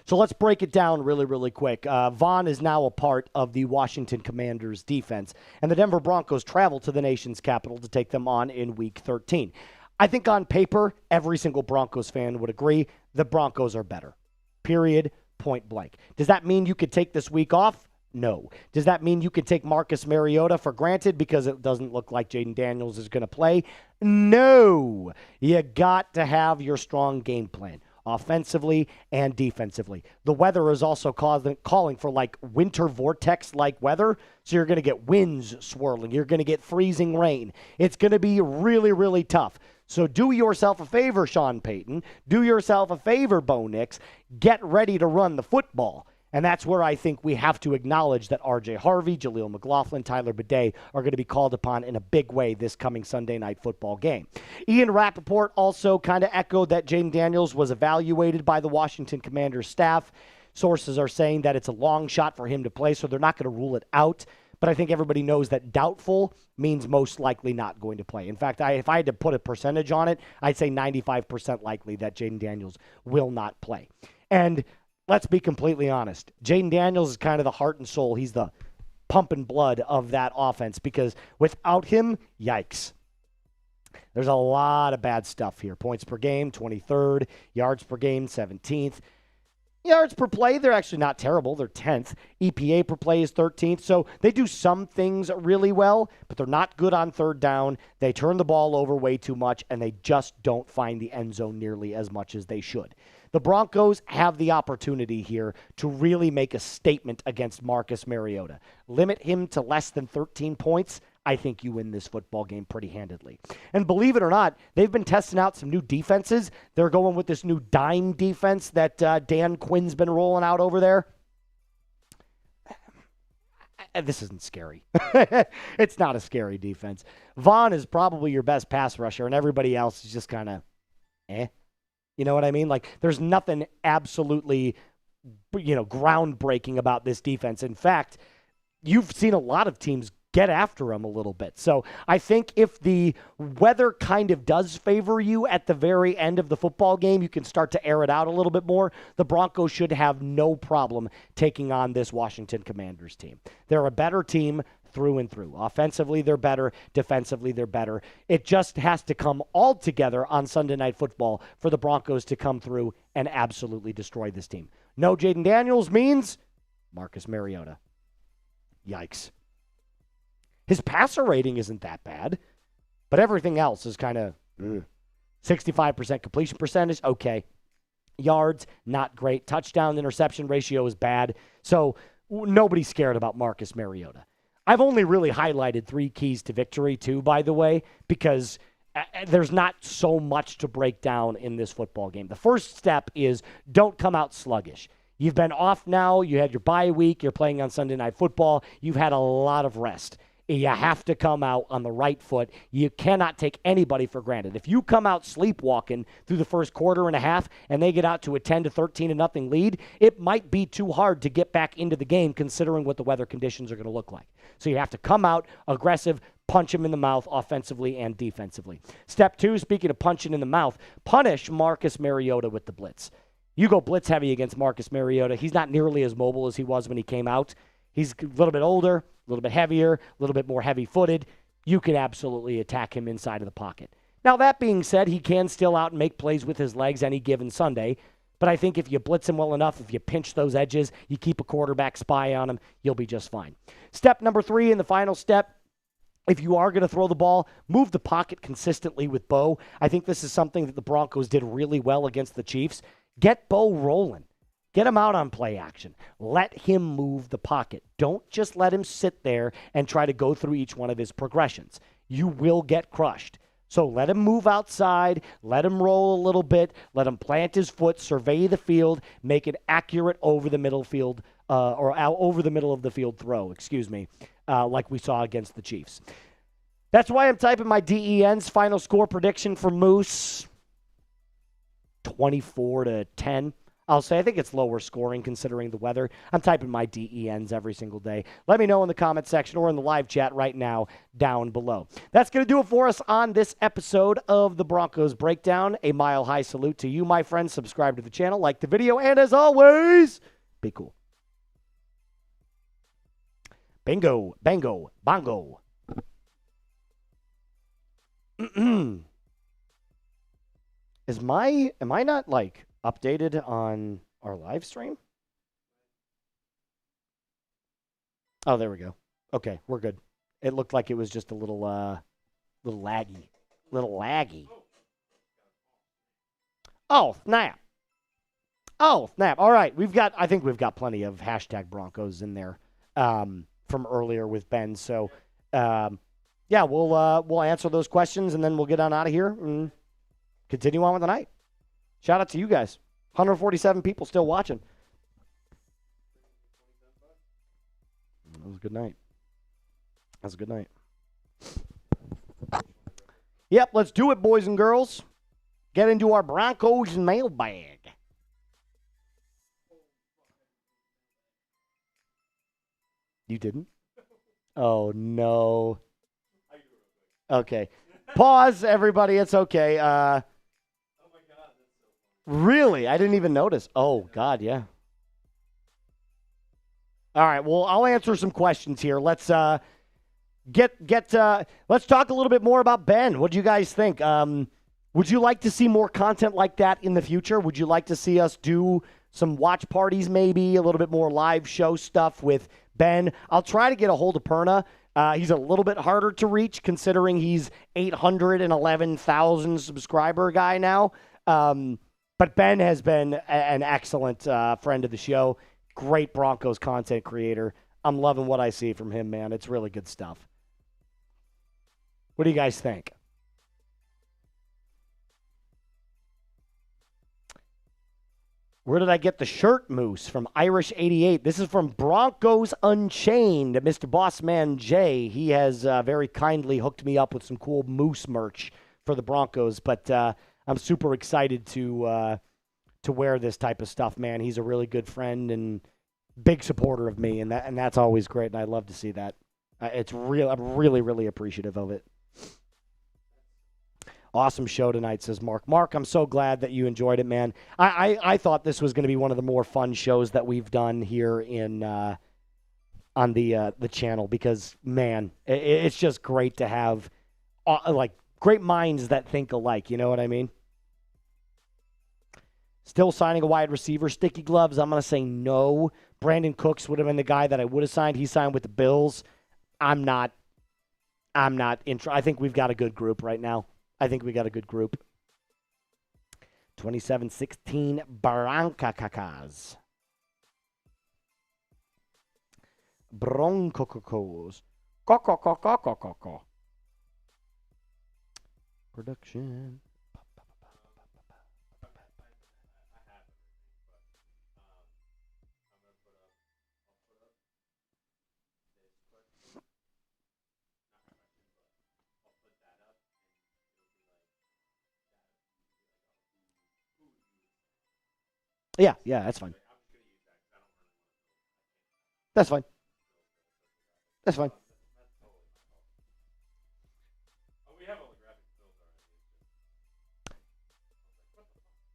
So let's break it down really, really quick. Vaughn is now a part of the Washington Commanders defense, and the Denver Broncos travel to the nation's capital to take them on in Week 13. I think on paper, every single Broncos fan would agree the Broncos are better. Period. Point blank. Does that mean you could take this week off? No. Does that mean you could take Marcus Mariota for granted because it doesn't look like Jaden Daniels is going to play? No. You got to have your strong game plan, offensively and defensively. The weather is also calling for like winter vortex-like weather, so you're going to get winds swirling. You're going to get freezing rain. It's going to be really, really tough. So do yourself a favor, Sean Payton. Do yourself a favor, Bo Nix. Get ready to run the football. And that's where I think we have to acknowledge that R.J. Harvey, Jaleel McLaughlin, Tyler Bidet are going to be called upon in a big way this coming Sunday night football game. Ian Rappaport also kind of echoed that Jaden Daniels was evaluated by the Washington Commanders staff. Sources are saying that it's a long shot for him to play, so they're not going to rule it out. But I think everybody knows that doubtful means most likely not going to play. In fact, if I had to put a percentage on it, I'd say 95% likely that Jaden Daniels will not play. And let's be completely honest. Jaden Daniels is kind of the heart and soul. He's the pump and blood of that offense because without him, yikes. There's a lot of bad stuff here. Points per game, 23rd. Yards per game, 17th. Yards per play, they're actually not terrible. They're 10th. EPA per play is 13th. So they do some things really well, but they're not good on third down. They turn the ball over way too much, and they just don't find the end zone nearly as much as they should. The Broncos have the opportunity here to really make a statement against Marcus Mariota. Limit him to less than 13 points. I think you win this football game pretty handedly. And believe it or not, they've been testing out some new defenses. They're going with this new dime defense that Dan Quinn's been rolling out over there. This isn't scary. It's not a scary defense. Vaughn is probably your best pass rusher, and everybody else is just kind of You know what I mean? Like, there's nothing absolutely, groundbreaking about this defense. In fact, you've seen a lot of teams get after them a little bit. So I think if the weather kind of does favor you at the very end of the football game, you can start to air it out a little bit more. The Broncos should have no problem taking on this Washington Commanders team. They're a better team through and through. Offensively, they're better. Defensively, they're better. It just has to come all together on Sunday Night Football for the Broncos to come through and absolutely destroy this team. No Jaden Daniels means Marcus Mariota. Yikes. His passer rating isn't that bad, but everything else is kind of 65% completion percentage, okay. Yards, not great. Touchdown interception ratio is bad. So nobody's scared about Marcus Mariota. I've only really highlighted 3 keys to victory, too, by the way, because there's not so much to break down in this football game. The first step is don't come out sluggish. You've been off now. You had your bye week. You're playing on Sunday Night Football. You've had a lot of rest. You have to come out on the right foot. You cannot take anybody for granted. If you come out sleepwalking through the first quarter and a half and they get out to a 10 to 13 and nothing lead, it might be too hard to get back into the game considering what the weather conditions are going to look like. So you have to come out aggressive, punch him in the mouth offensively and defensively. Step 2, speaking of punching in the mouth, punish Marcus Mariota with the blitz. You go blitz heavy against Marcus Mariota. He's not nearly as mobile as he was when he came out. He's a little bit older, a little bit heavier, a little bit more heavy-footed. You can absolutely attack him inside of the pocket. Now, that being said, he can still out and make plays with his legs any given Sunday. But I think if you blitz him well enough, if you pinch those edges, you keep a quarterback spy on him, you'll be just fine. Step number 3, and the final step, if you are going to throw the ball, move the pocket consistently with Bo. I think this is something that the Broncos did really well against the Chiefs. Get Bo rolling. Get him out on play action. Let him move the pocket. Don't just let him sit there and try to go through each one of his progressions. You will get crushed. So let him move outside. Let him roll a little bit. Let him plant his foot, survey the field, make it accurate over the middle field, or out over the middle of the field throw, like we saw against the Chiefs. That's why I'm typing my DEN's final score prediction for Moose. 24-10. I'll say I think it's lower scoring considering the weather. I'm typing my DENs every single day. Let me know in the comment section or in the live chat right now down below. That's going to do it for us on this episode of the Broncos Breakdown. A mile-high salute to you, my friends. Subscribe to the channel, like the video, and as always, be cool. Bingo, bango, bongo. Am I not like updated on our live stream? Oh, there we go. Okay, we're good. It looked like it was just a little laggy. Oh, snap. All right, I think we've got plenty of hashtag Broncos in there from earlier with Ben. So, yeah, we'll answer those questions and then we'll get on out of here and continue on with the night. Shout out to you guys. 147 people still watching. That was a good night. Yep, let's do it, boys and girls. Get into our Broncos mailbag. You didn't? Oh, no. Okay. Pause, everybody. It's okay. Really? I didn't even notice. Oh, God, yeah. All right, well, I'll answer some questions here. Let's let's talk a little bit more about Ben. What do you guys think? Would you like to see more content like that in the future? Would you like to see us do some watch parties maybe, a little bit more live show stuff with Ben? I'll try to get a hold of Perna. He's a little bit harder to reach considering he's 811,000 subscriber guy now. But Ben has been an excellent friend of the show. Great Broncos content creator. I'm loving what I see from him, man. It's really good stuff. What do you guys think? Where did I get the shirt, Moose? From Irish88. This is from Broncos Unchained. Mr. Bossman Jay. He has very kindly hooked me up with some cool Moose merch for the Broncos. But I'm super excited to wear this type of stuff, man. He's a really good friend and big supporter of me, and that's always great, and I love to see that. It's real. I'm really, really appreciative of it. Awesome show tonight, says Mark. Mark, I'm so glad that you enjoyed it, man. I thought this was going to be one of the more fun shows that we've done here in on the channel because, man, it's just great to have like great minds that think alike. You know what I mean? Still signing a wide receiver. Sticky gloves, I'm going to say no. Brandon Cooks would have been the guy that I would have signed. He signed with the Bills. I'm not I think we've got a good group right now. 27-16 Broncos. Broncos. Production. Yeah, that's fine. That's fine. That's fine.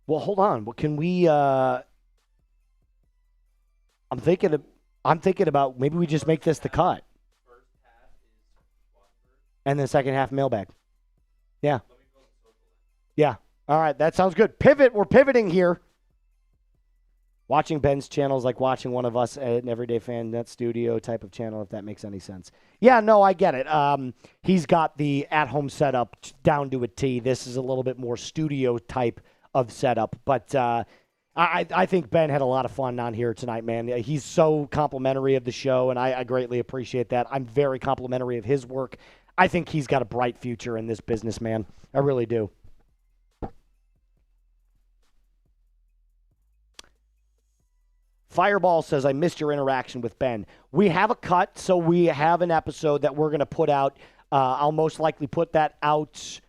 Well, hold on. What can we? I'm thinking about maybe we just make this the cut, and then second half mailbag. Yeah. Yeah. All right. That sounds good. Pivot. We're pivoting here. Watching Ben's channel is like watching one of us at an Everyday Fan Net Studio type of channel, if that makes any sense. Yeah, no, I get it. He's got the at-home setup down to a T. This is a little bit more studio type of setup. But I think Ben had a lot of fun on here tonight, man. He's so complimentary of the show, and I greatly appreciate that. I'm very complimentary of his work. I think he's got a bright future in this business, man. I really do. Fireball says, I missed your interaction with Ben. We have a cut, so we have an episode that we're going to put out. I'll most likely put that out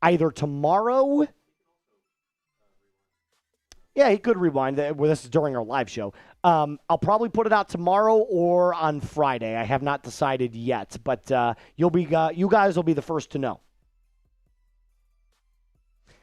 either tomorrow. Yeah, he could rewind. This is during our live show. I'll probably put it out tomorrow or on Friday. I have not decided yet, but you guys will be the first to know.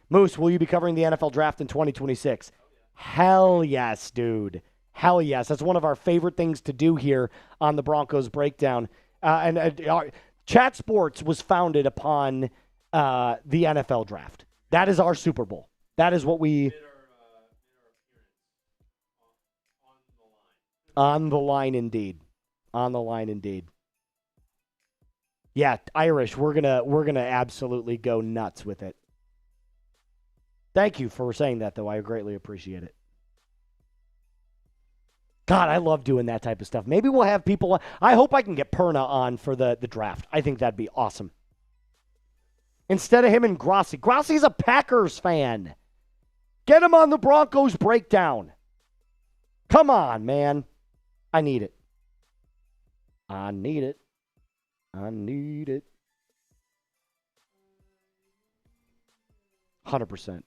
Moose, will you be covering the NFL draft in 2026? Hell yes, dude. Hell yes. That's one of our favorite things to do here on the Broncos Breakdown. Chat Sports was founded upon the NFL draft. That is our Super Bowl. That is what we... On the line, indeed. On the line, indeed. Yeah, Irish, we're gonna absolutely go nuts with it. Thank you for saying that, though. I greatly appreciate it. God, I love doing that type of stuff. Maybe we'll have people. I hope I can get Perna on for the draft. I think that'd be awesome. Instead of him and Grossi. Grossi's a Packers fan. Get him on the Broncos Breakdown. Come on, man. I need it. I need it. I need it. 100%.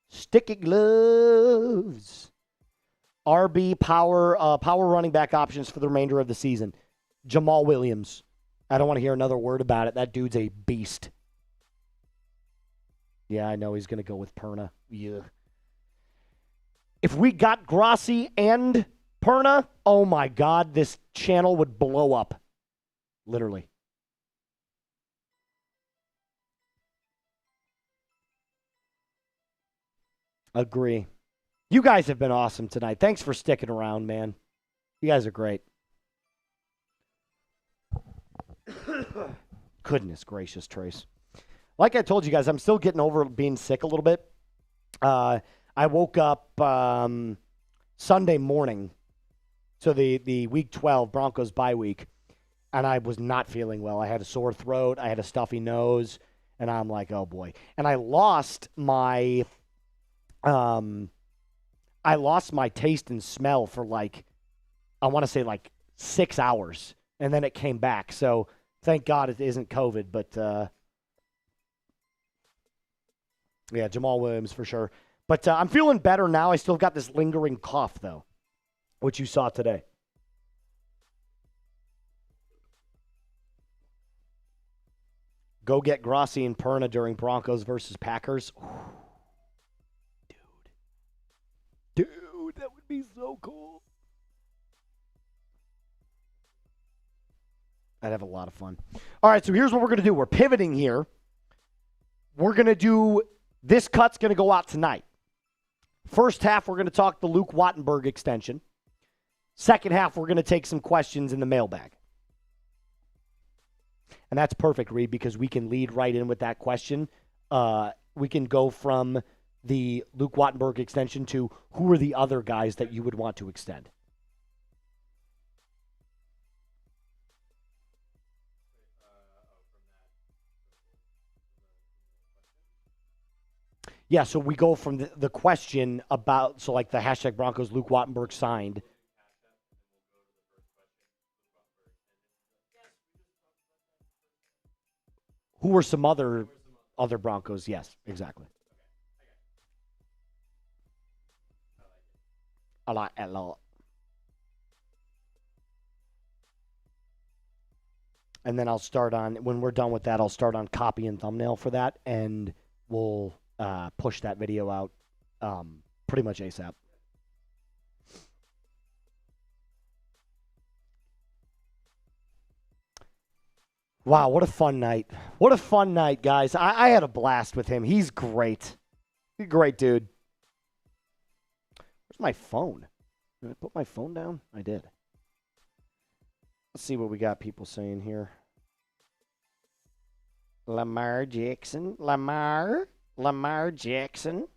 Sticky gloves. RB power running back options for the remainder of the season. Jamal Williams. I don't want to hear another word about it. That dude's a beast. Yeah, I know he's going to go with Perna. Yeah. If we got Grossi and Perna, oh my God, this channel would blow up. Literally. Agree. You guys have been awesome tonight. Thanks for sticking around, man. You guys are great. Goodness gracious, Trace. Like I told you guys, I'm still getting over being sick a little bit. I woke up Sunday morning, so the Week 12 Broncos bye week, and I was not feeling well. I had a sore throat. I had a stuffy nose, and I'm like, oh, boy. And I lost my taste and smell for I want to say 6 hours, and then it came back. So thank God it isn't COVID, but yeah, Jamal Williams for sure. But I'm feeling better now. I still got this lingering cough, though, which you saw today. Go get Grossi and Perna during Broncos versus Packers. Ooh. Dude, that would be so cool. I'd have a lot of fun. All right, so here's what we're going to do. We're pivoting here. We're going to do, this cut's going to go out tonight. First half, we're going to talk the Luke Wattenberg extension. Second half, we're going to take some questions in the mailbag. And that's perfect, Reed, because we can lead right in with that question. We can go from the Luke Wattenberg extension to who are the other guys that you would want to extend. Yeah, so we go from the question about, so like the hashtag Broncos Luke Wattenberg signed. Who were some other Broncos? Yes, exactly. I like that a lot. And then I'll start on, when we're done with that, I'll start on copy and thumbnail for that, and we'll push that video out pretty much ASAP. Wow, what a fun night. What a fun night, guys. I had a blast with him. He's great. He's a great dude. Where's my phone? Did I put my phone down? I did. Let's see what we got people saying here. Lamar Jackson. Lamar Jackson.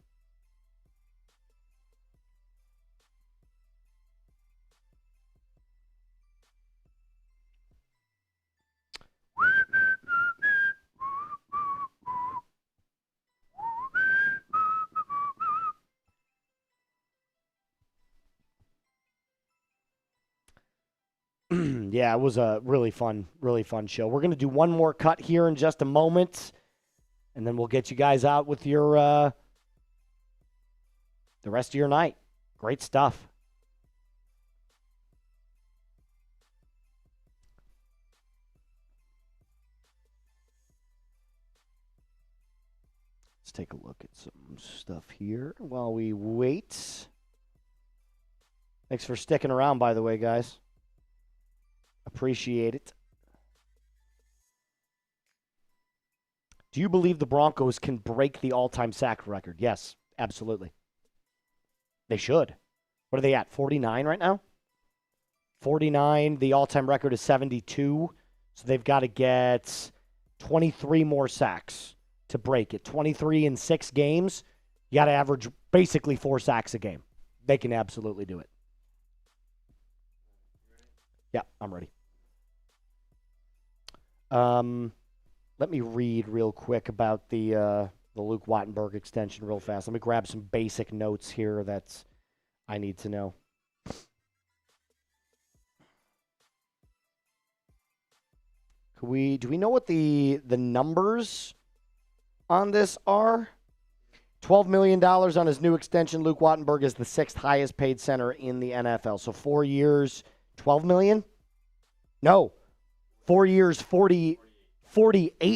Yeah, it was a really fun show. We're going to do one more cut here in just a moment, and then we'll get you guys out with your the rest of your night. Great stuff. Let's take a look at some stuff here while we wait. Thanks for sticking around, by the way, guys. Appreciate it. Do you believe the Broncos can break the all-time sack record? Yes, absolutely. They should. What are they at, 49 right now? 49. The all-time record is 72. So they've got to get 23 more sacks to break it. 23 in 6 games. You got to average basically 4 sacks a game. They can absolutely do it. Yeah, I'm ready. Let me read real quick about the Luke Wattenberg extension real fast. Let me grab some basic notes here that I need to know. Do we know what the numbers on this are? $12 million on his new extension. Luke Wattenberg is the 6th highest paid center in the NFL. So 4 years, $12 million? No. 4 years, $48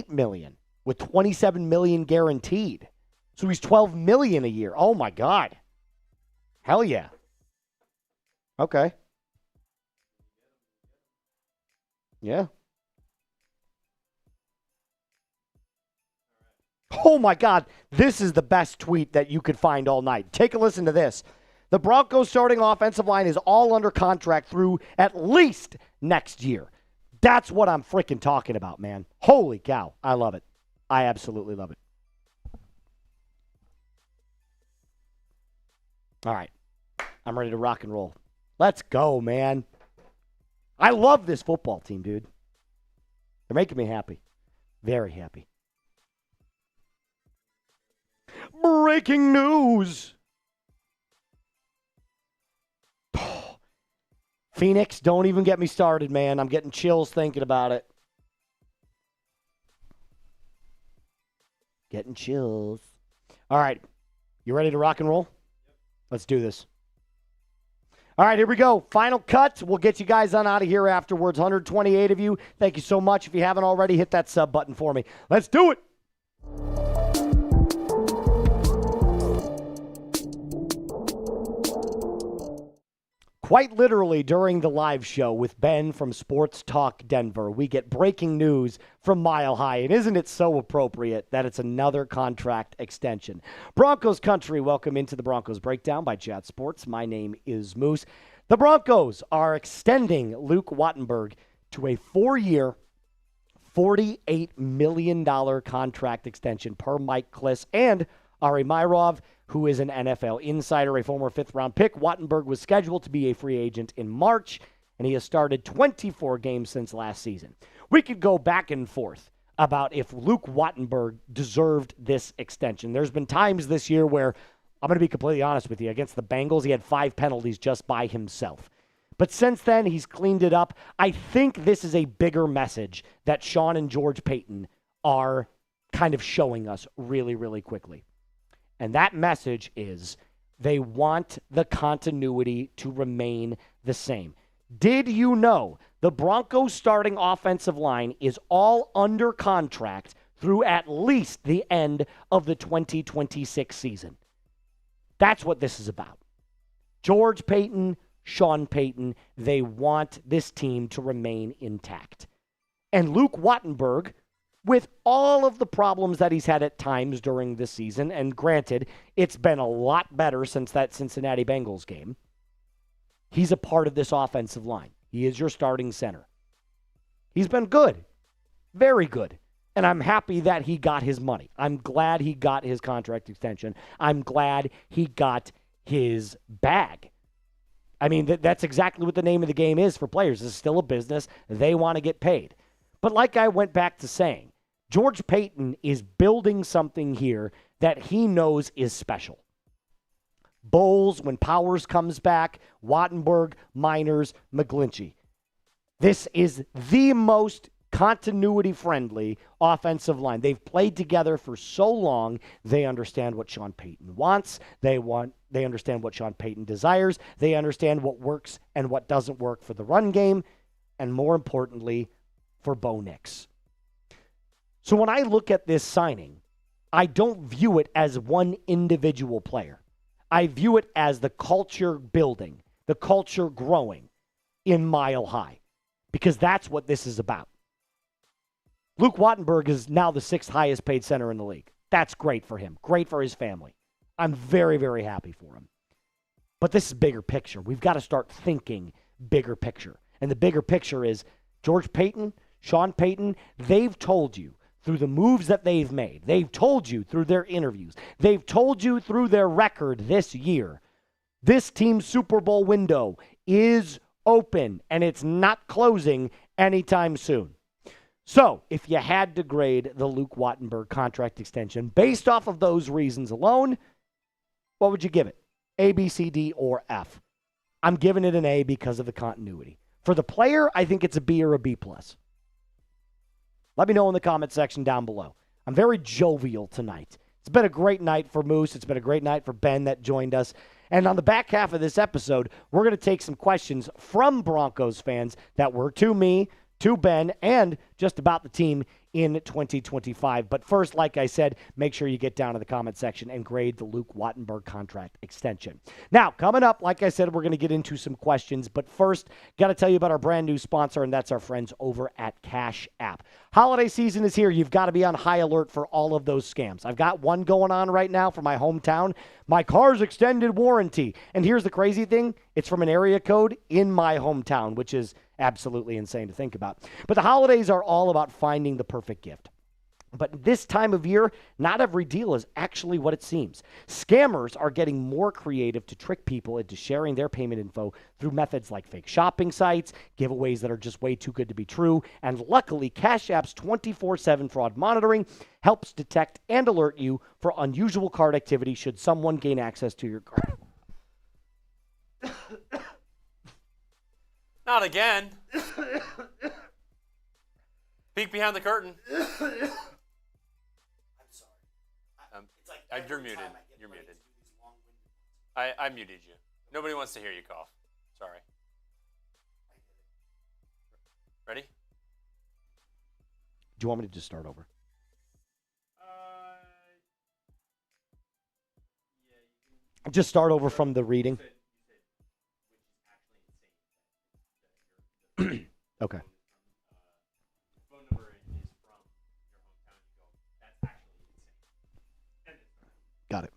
million with $27 million guaranteed. So he's $12 million a year. Oh my God. Hell yeah. Okay. Yeah. Oh my God. This is the best tweet that you could find all night. Take a listen to this. The Broncos starting offensive line is all under contract through at least next year. That's what I'm freaking talking about, man. Holy cow. I love it. I absolutely love it. All right. I'm ready to rock and roll. Let's go, man. I love this football team, dude. They're making me happy. Very happy. Breaking news. Phoenix, don't even get me started, man. I'm getting chills thinking about it. Getting chills. All right. You ready to rock and roll? Let's do this. All right, here we go. Final cut. We'll get you guys on out of here afterwards. 128 of you. Thank you so much. If you haven't already, hit that sub button for me. Let's do it. Quite literally during the live show with Ben from Sports Talk Denver, we get breaking news from Mile High. And isn't it so appropriate that it's another contract extension? Broncos country, welcome into the Broncos Breakdown by Chat Sports. My name is Moose. The Broncos are extending Luke Wattenberg to a 4-year, $48 million contract extension per Mike Kliss and Ari Myrov, who is an NFL insider, a former 5th-round pick. Wattenberg was scheduled to be a free agent in March, and he has started 24 games since last season. We could go back and forth about if Luke Wattenberg deserved this extension. There's been times this year where, I'm going to be completely honest with you, against the Bengals, he had 5 penalties just by himself. But since then, he's cleaned it up. I think this is a bigger message that Sean and George Payton are kind of showing us really, really quickly. And that message is They want the continuity to remain the same. Did you know the Broncos starting offensive line is all under contract through at least the end of the 2026 season? That's what this is about. George Paton, Sean Payton, they want this team to remain intact. And Luke Wattenberg, with all of the problems that he's had at times during this season, and granted, it's been a lot better since that Cincinnati Bengals game, he's a part of this offensive line. He is your starting center. He's been good, very good. And I'm happy that he got his money. I'm glad he got his contract extension. I'm glad he got his bag. I mean, that's exactly what the name of the game is for players. This is still a business. They want to get paid. But like I went back to saying, George Paton is building something here that he knows is special. Bowles, when Powers comes back, Wattenberg, Miners, McGlinchey. This is the most continuity-friendly offensive line. They've played together for so long, they understand what Sean Payton wants. They understand what Sean Payton desires. They understand what works and what doesn't work for the run game, and more importantly, for Bo Nix. So when I look at this signing, I don't view it as one individual player. I view it as the culture building, the culture growing in Mile High, because that's what this is about. Luke Wattenberg is now the 6th highest paid center in the league. That's great for him. Great for his family. I'm very, very happy for him. But this is bigger picture. We've got to start thinking bigger picture. And the bigger picture is George Paton, Sean Payton, they've told you through the moves that they've made. They've told you through their interviews. They've told you through their record this year. This team's Super Bowl window is open, and it's not closing anytime soon. So, if you had to grade the Luke Wattenberg contract extension based off of those reasons alone, what would you give it? A, B, C, D, or F? I'm giving it an A because of the continuity. For the player, I think it's a B or a B+. Let me know in the comment section down below. I'm very jovial tonight. It's been a great night for Moose. It's been a great night for Ben that joined us. And on the back half of this episode, we're going to take some questions from Broncos fans that were to me, to Ben, and just about the team in 2025. But first, like I said, make sure you get down to the comment section and grade the Luke Wattenberg contract extension. Now, coming up, like I said, we're going to get into some questions. But first, got to tell you about our brand new sponsor, and that's our friends over at Cash App. Holiday season is here. You've got to be on high alert for all of those scams. I've got one going on right now for my hometown. My car's extended warranty. And here's the crazy thing. It's from an area code in my hometown, which is absolutely insane to think about. But the holidays are all about finding the perfect gift. But this time of year, not every deal is actually what it seems. Scammers are getting more creative to trick people into sharing their payment info through methods like fake shopping sites, giveaways that are just way too good to be true, and luckily, Cash App's 24/7 fraud monitoring helps detect and alert you for unusual card activity should someone gain access to your card. Not again. Peek behind the curtain. I'm sorry. You're muted. You're muted. I muted you. Nobody wants to hear you cough. Sorry. Ready? Do you want me to just start over? Yeah. Just start over from the reading? Okay. Phone number is from your hometown. That's actually insane. Got it.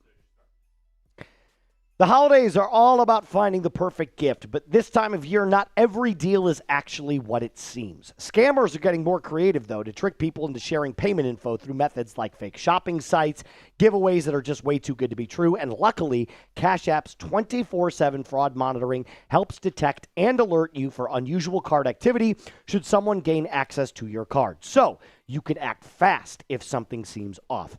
The holidays are all about finding the perfect gift, but this time of year, not every deal is actually what it seems. Scammers are getting more creative, though, to trick people into sharing payment info through methods like fake shopping sites, giveaways that are just way too good to be true, and luckily, Cash App's 24/7 fraud monitoring helps detect and alert you for unusual card activity should someone gain access to your card. So, you can act fast if something seems off.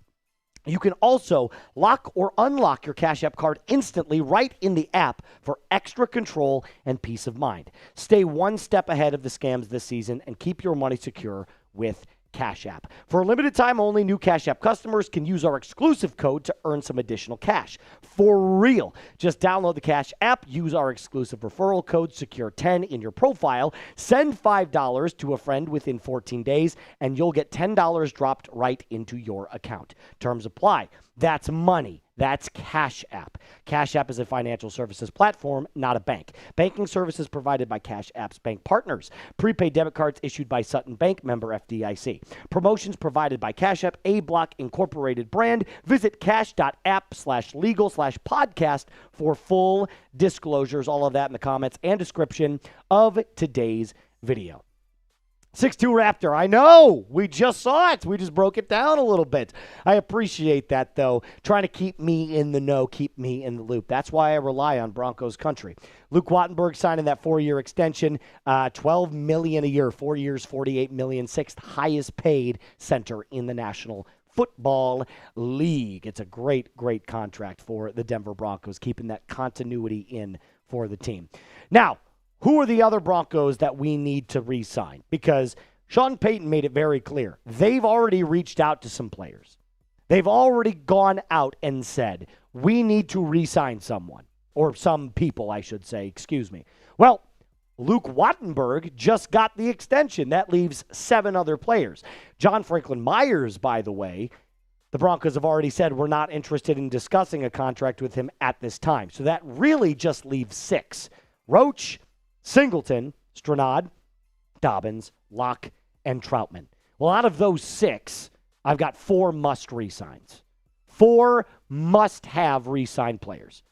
You can also lock or unlock your Cash App card instantly right in the app for extra control and peace of mind. Stay one step ahead of the scams this season and keep your money secure with Cash App. For a limited time only, new Cash App customers can use our exclusive code to earn some additional cash. For real. Just download the Cash App, use our exclusive referral code SECURE10 in your profile, send $5 to a friend within 14 days, and you'll get $10 dropped right into your account. Terms apply. That's money. That's Cash App. Cash App is a financial services platform, not a bank. Banking services provided by Cash App's bank partners. Prepaid debit cards issued by Sutton Bank, member FDIC. Promotions provided by Cash App, A Block Incorporated brand. Visit cash.app/legal/podcast for full disclosures. All of that in the comments and description of today's video. 6'2 Raptor. I know. We just saw it. We just broke it down a little bit. I appreciate that, though. Trying to keep me in the know, keep me in the loop. That's why I rely on Broncos country. Luke Wattenberg signing that 4-year extension, $12 million a year, 4 years, $48 million, sixth highest paid center in the National Football League. It's a great, great contract for the Denver Broncos, keeping that continuity in for the team. Now, who are the other Broncos that we need to re-sign? Because Sean Payton made it very clear. They've already reached out to some players. They've already gone out and said, we need to re-sign someone. Or some people, I should say. Excuse me. Well, Luke Wattenberg just got the extension. That leaves 7 other players. John Franklin Myers, by the way, the Broncos have already said we're not interested in discussing a contract with him at this time. So that really just leaves 6. Roach, Singleton, Stranad, Dobbins, Locke, and Troutman. Well, out of those 6, I've got 4 must re-signs. 4 must-have re-signed players.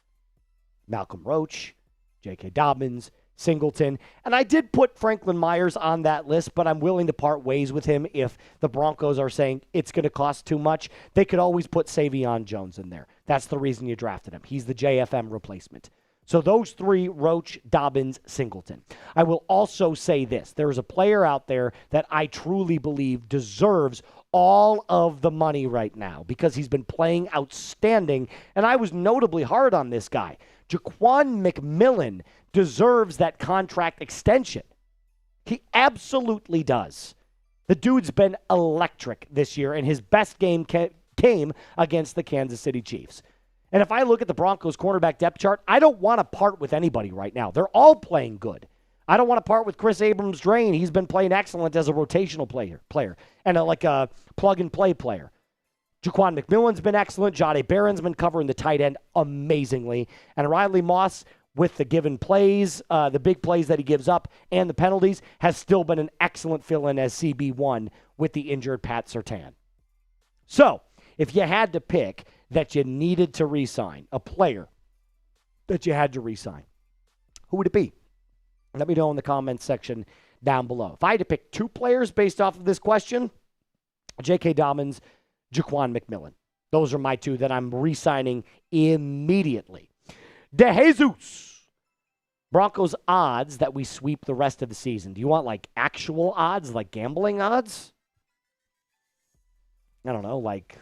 Malcolm Roach, J.K. Dobbins, Singleton. And I did put Franklin Myers on that list, but I'm willing to part ways with him if the Broncos are saying it's going to cost too much. They could always put Savion Jones in there. That's the reason you drafted him. He's the JFM replacement. So those 3, Roach, Dobbins, Singleton. I will also say this. There is a player out there that I truly believe deserves all of the money right now because he's been playing outstanding, and I was notably hard on this guy. Jaquan McMillan deserves that contract extension. He absolutely does. The dude's been electric this year, and his best game came against the Kansas City Chiefs. And if I look at the Broncos cornerback depth chart, I don't want to part with anybody right now. They're all playing good. I don't want to part with Chris Abrams-Drain. He's been playing excellent as a rotational player and like a plug-and-play player. Jaquan McMillan's been excellent. Jahdae Barron's been covering the tight end amazingly. And Riley Moss, with the given plays, the big plays that he gives up, and the penalties, has still been an excellent fill-in as CB1 with the injured Pat Surtain. So, if you had to pick that you needed to re-sign, a player that you had to re-sign, who would it be? Let me know in the comments section down below. If I had to pick 2 players based off of this question, J.K. Dobbins, Jaquan McMillan. Those are my 2 that I'm re-signing immediately. De Jesus. Broncos odds that we sweep the rest of the season. Do you want like actual odds, like gambling odds? I don't know, like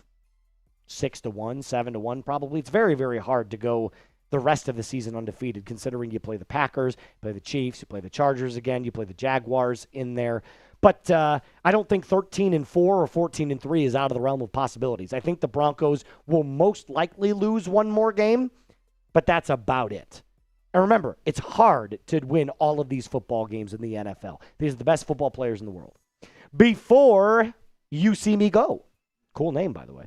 6-1, 7-1 probably. It's very, very hard to go the rest of the season undefeated, considering you play the Packers, you play the Chiefs, you play the Chargers again, you play the Jaguars in there. But I don't think 13-4 or 14-3 is out of the realm of possibilities. I think the Broncos will most likely lose 1 more game, but that's about it. And remember, it's hard to win all of these football games in the NFL. These are the best football players in the world. Before you see me go. Cool name, by the way.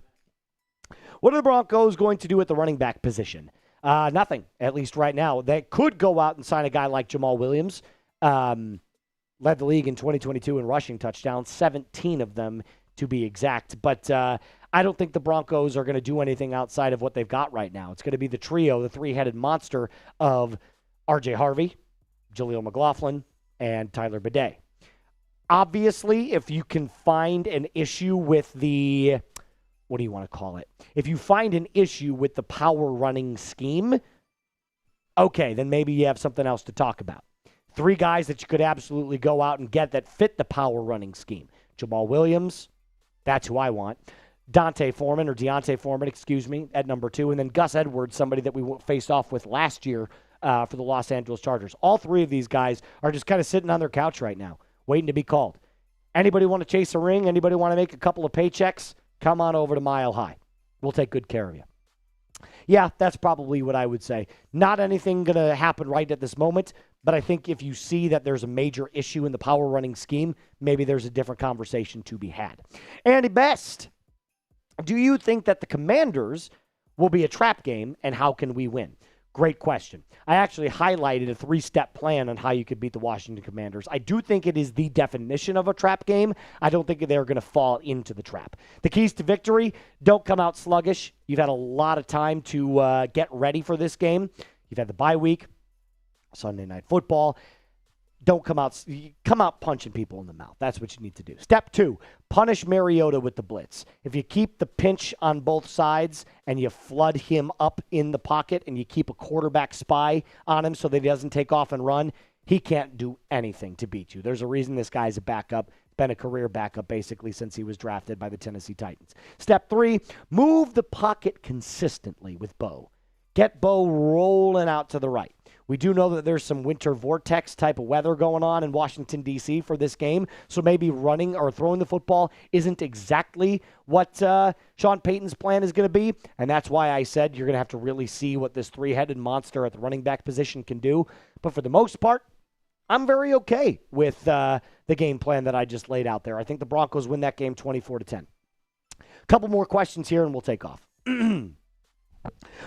What are the Broncos going to do at the running back position? Nothing, at least right now. They could go out and sign a guy like Jamal Williams. Led the league in 2022 in rushing touchdowns, 17 of them to be exact. But I don't think the Broncos are going to do anything outside of what they've got right now. It's going to be the trio, the 3-headed monster of R.J. Harvey, Jaleel McLaughlin, and Tyler Bidet. Obviously, if you can find an issue with the... what do you want to call it? If you find an issue with the power running scheme, okay, then maybe you have something else to talk about. 3 guys that you could absolutely go out and get that fit the power running scheme. Jamal Williams, that's who I want. Deontay Foreman, at number 2. And then Gus Edwards, somebody that we faced off with last year for the Los Angeles Chargers. All 3 of these guys are just kind of sitting on their couch right now, waiting to be called. Anybody want to chase a ring? Anybody want to make a couple of paychecks? Come on over to Mile High. We'll take good care of you. Yeah, that's probably what I would say. Not anything going to happen right at this moment, but I think if you see that there's a major issue in the power running scheme, maybe there's a different conversation to be had. Andy Best, do you think that the Commanders will be a trap game, and how can we win? Great question. I actually highlighted a 3-step plan on how you could beat the Washington Commanders. I do think it is the definition of a trap game. I don't think they're going to fall into the trap. The keys to victory: don't come out sluggish. You've had a lot of time to get ready for this game. You've had the bye week, Sunday Night Football. Don't come out punching people in the mouth. That's what you need to do. Step 2, punish Mariota with the blitz. If you keep the pinch on both sides and you flood him up in the pocket and you keep a quarterback spy on him so that he doesn't take off and run, he can't do anything to beat you. There's a reason this guy's a backup. Been a career backup basically since he was drafted by the Tennessee Titans. Step 3, move the pocket consistently with Bo. Get Bo rolling out to the right. We do know that there's some winter vortex type of weather going on in Washington, D.C. for this game, so maybe running or throwing the football isn't exactly what Sean Payton's plan is going to be, and that's why I said you're going to have to really see what this 3-headed monster at the running back position can do. But for the most part, I'm very okay with the game plan that I just laid out there. I think the Broncos win that game 24-10. A couple more questions here, and we'll take off.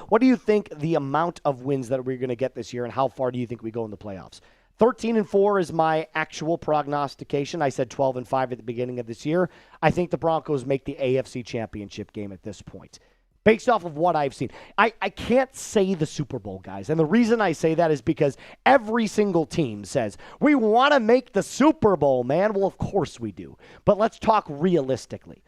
What do you think the amount of wins that we're going to get this year, and how far do you think we go in the playoffs? 13-4 is my actual prognostication. I said 12-5 at the beginning of this year. I think the Broncos make the AFC Championship game at this point, based off of what I've seen. I can't say the Super Bowl, guys. And the reason I say that is because every single team says, we want to make the Super Bowl, man. Well, of course we do. But let's talk realistically.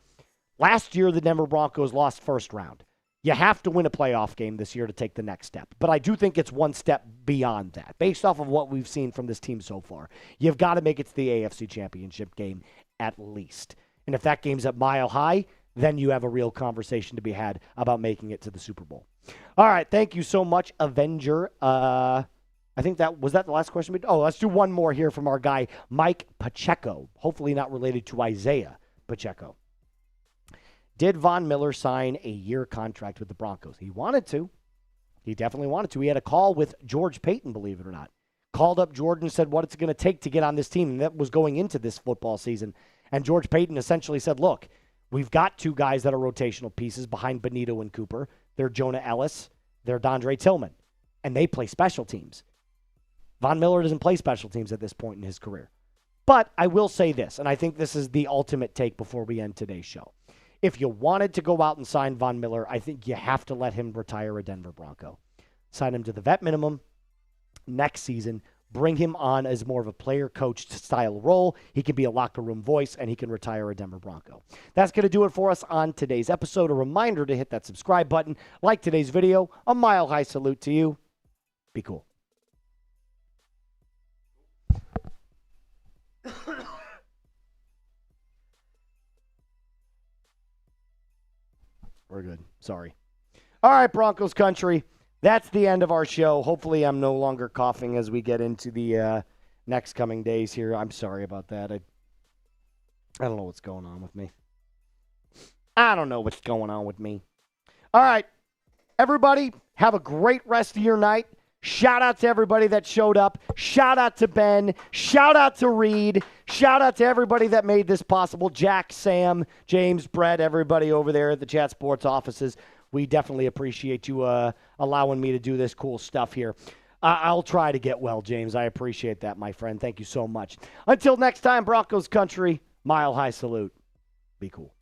Last year, the Denver Broncos lost first round. You have to win a playoff game this year to take the next step. But I do think it's one step beyond that, based off of what we've seen from this team so far. You've got to make it to the AFC Championship game at least. And if that game's at Mile High, then you have a real conversation to be had about making it to the Super Bowl. All right, thank you so much, Avenger. I think was that the last question? Let's do one more here from our guy, Mike Pacheco. Hopefully not related to Isaiah Pacheco. Did Von Miller sign a year contract with the Broncos? He wanted to. He definitely wanted to. He had a call with George Paton, believe it or not. Called up George and said what it's going to take to get on this team, and that was going into this football season. And George Paton essentially said, look, we've got 2 guys that are rotational pieces behind Benito and Cooper. They're Jonah Ellis. They're Dondre Tillman. And they play special teams. Von Miller doesn't play special teams at this point in his career. But I will say this, and I think this is the ultimate take before we end today's show. If you wanted to go out and sign Von Miller, I think you have to let him retire a Denver Bronco. Sign him to the vet minimum next season. Bring him on as more of a player-coach style role. He can be a locker room voice, and he can retire a Denver Bronco. That's going to do it for us on today's episode. A reminder to hit that subscribe button. Like today's video. A mile-high salute to you. Be cool. We're good. Sorry. All right, Broncos country. That's the end of our show. Hopefully I'm no longer coughing as we get into the next coming days here. I'm sorry about that. I don't know what's going on with me. I don't know what's going on with me. All right. Everybody, have a great rest of your night. Shout out to everybody that showed up. Shout out to Ben. Shout out to Reed. Shout out to everybody that made this possible. Jack, Sam, James, Brett, everybody over there at the Chat Sports offices. We definitely appreciate you allowing me to do this cool stuff here. I'll try to get well, James. I appreciate that, my friend. Thank you so much. Until next time, Broncos country, mile high salute. Be cool.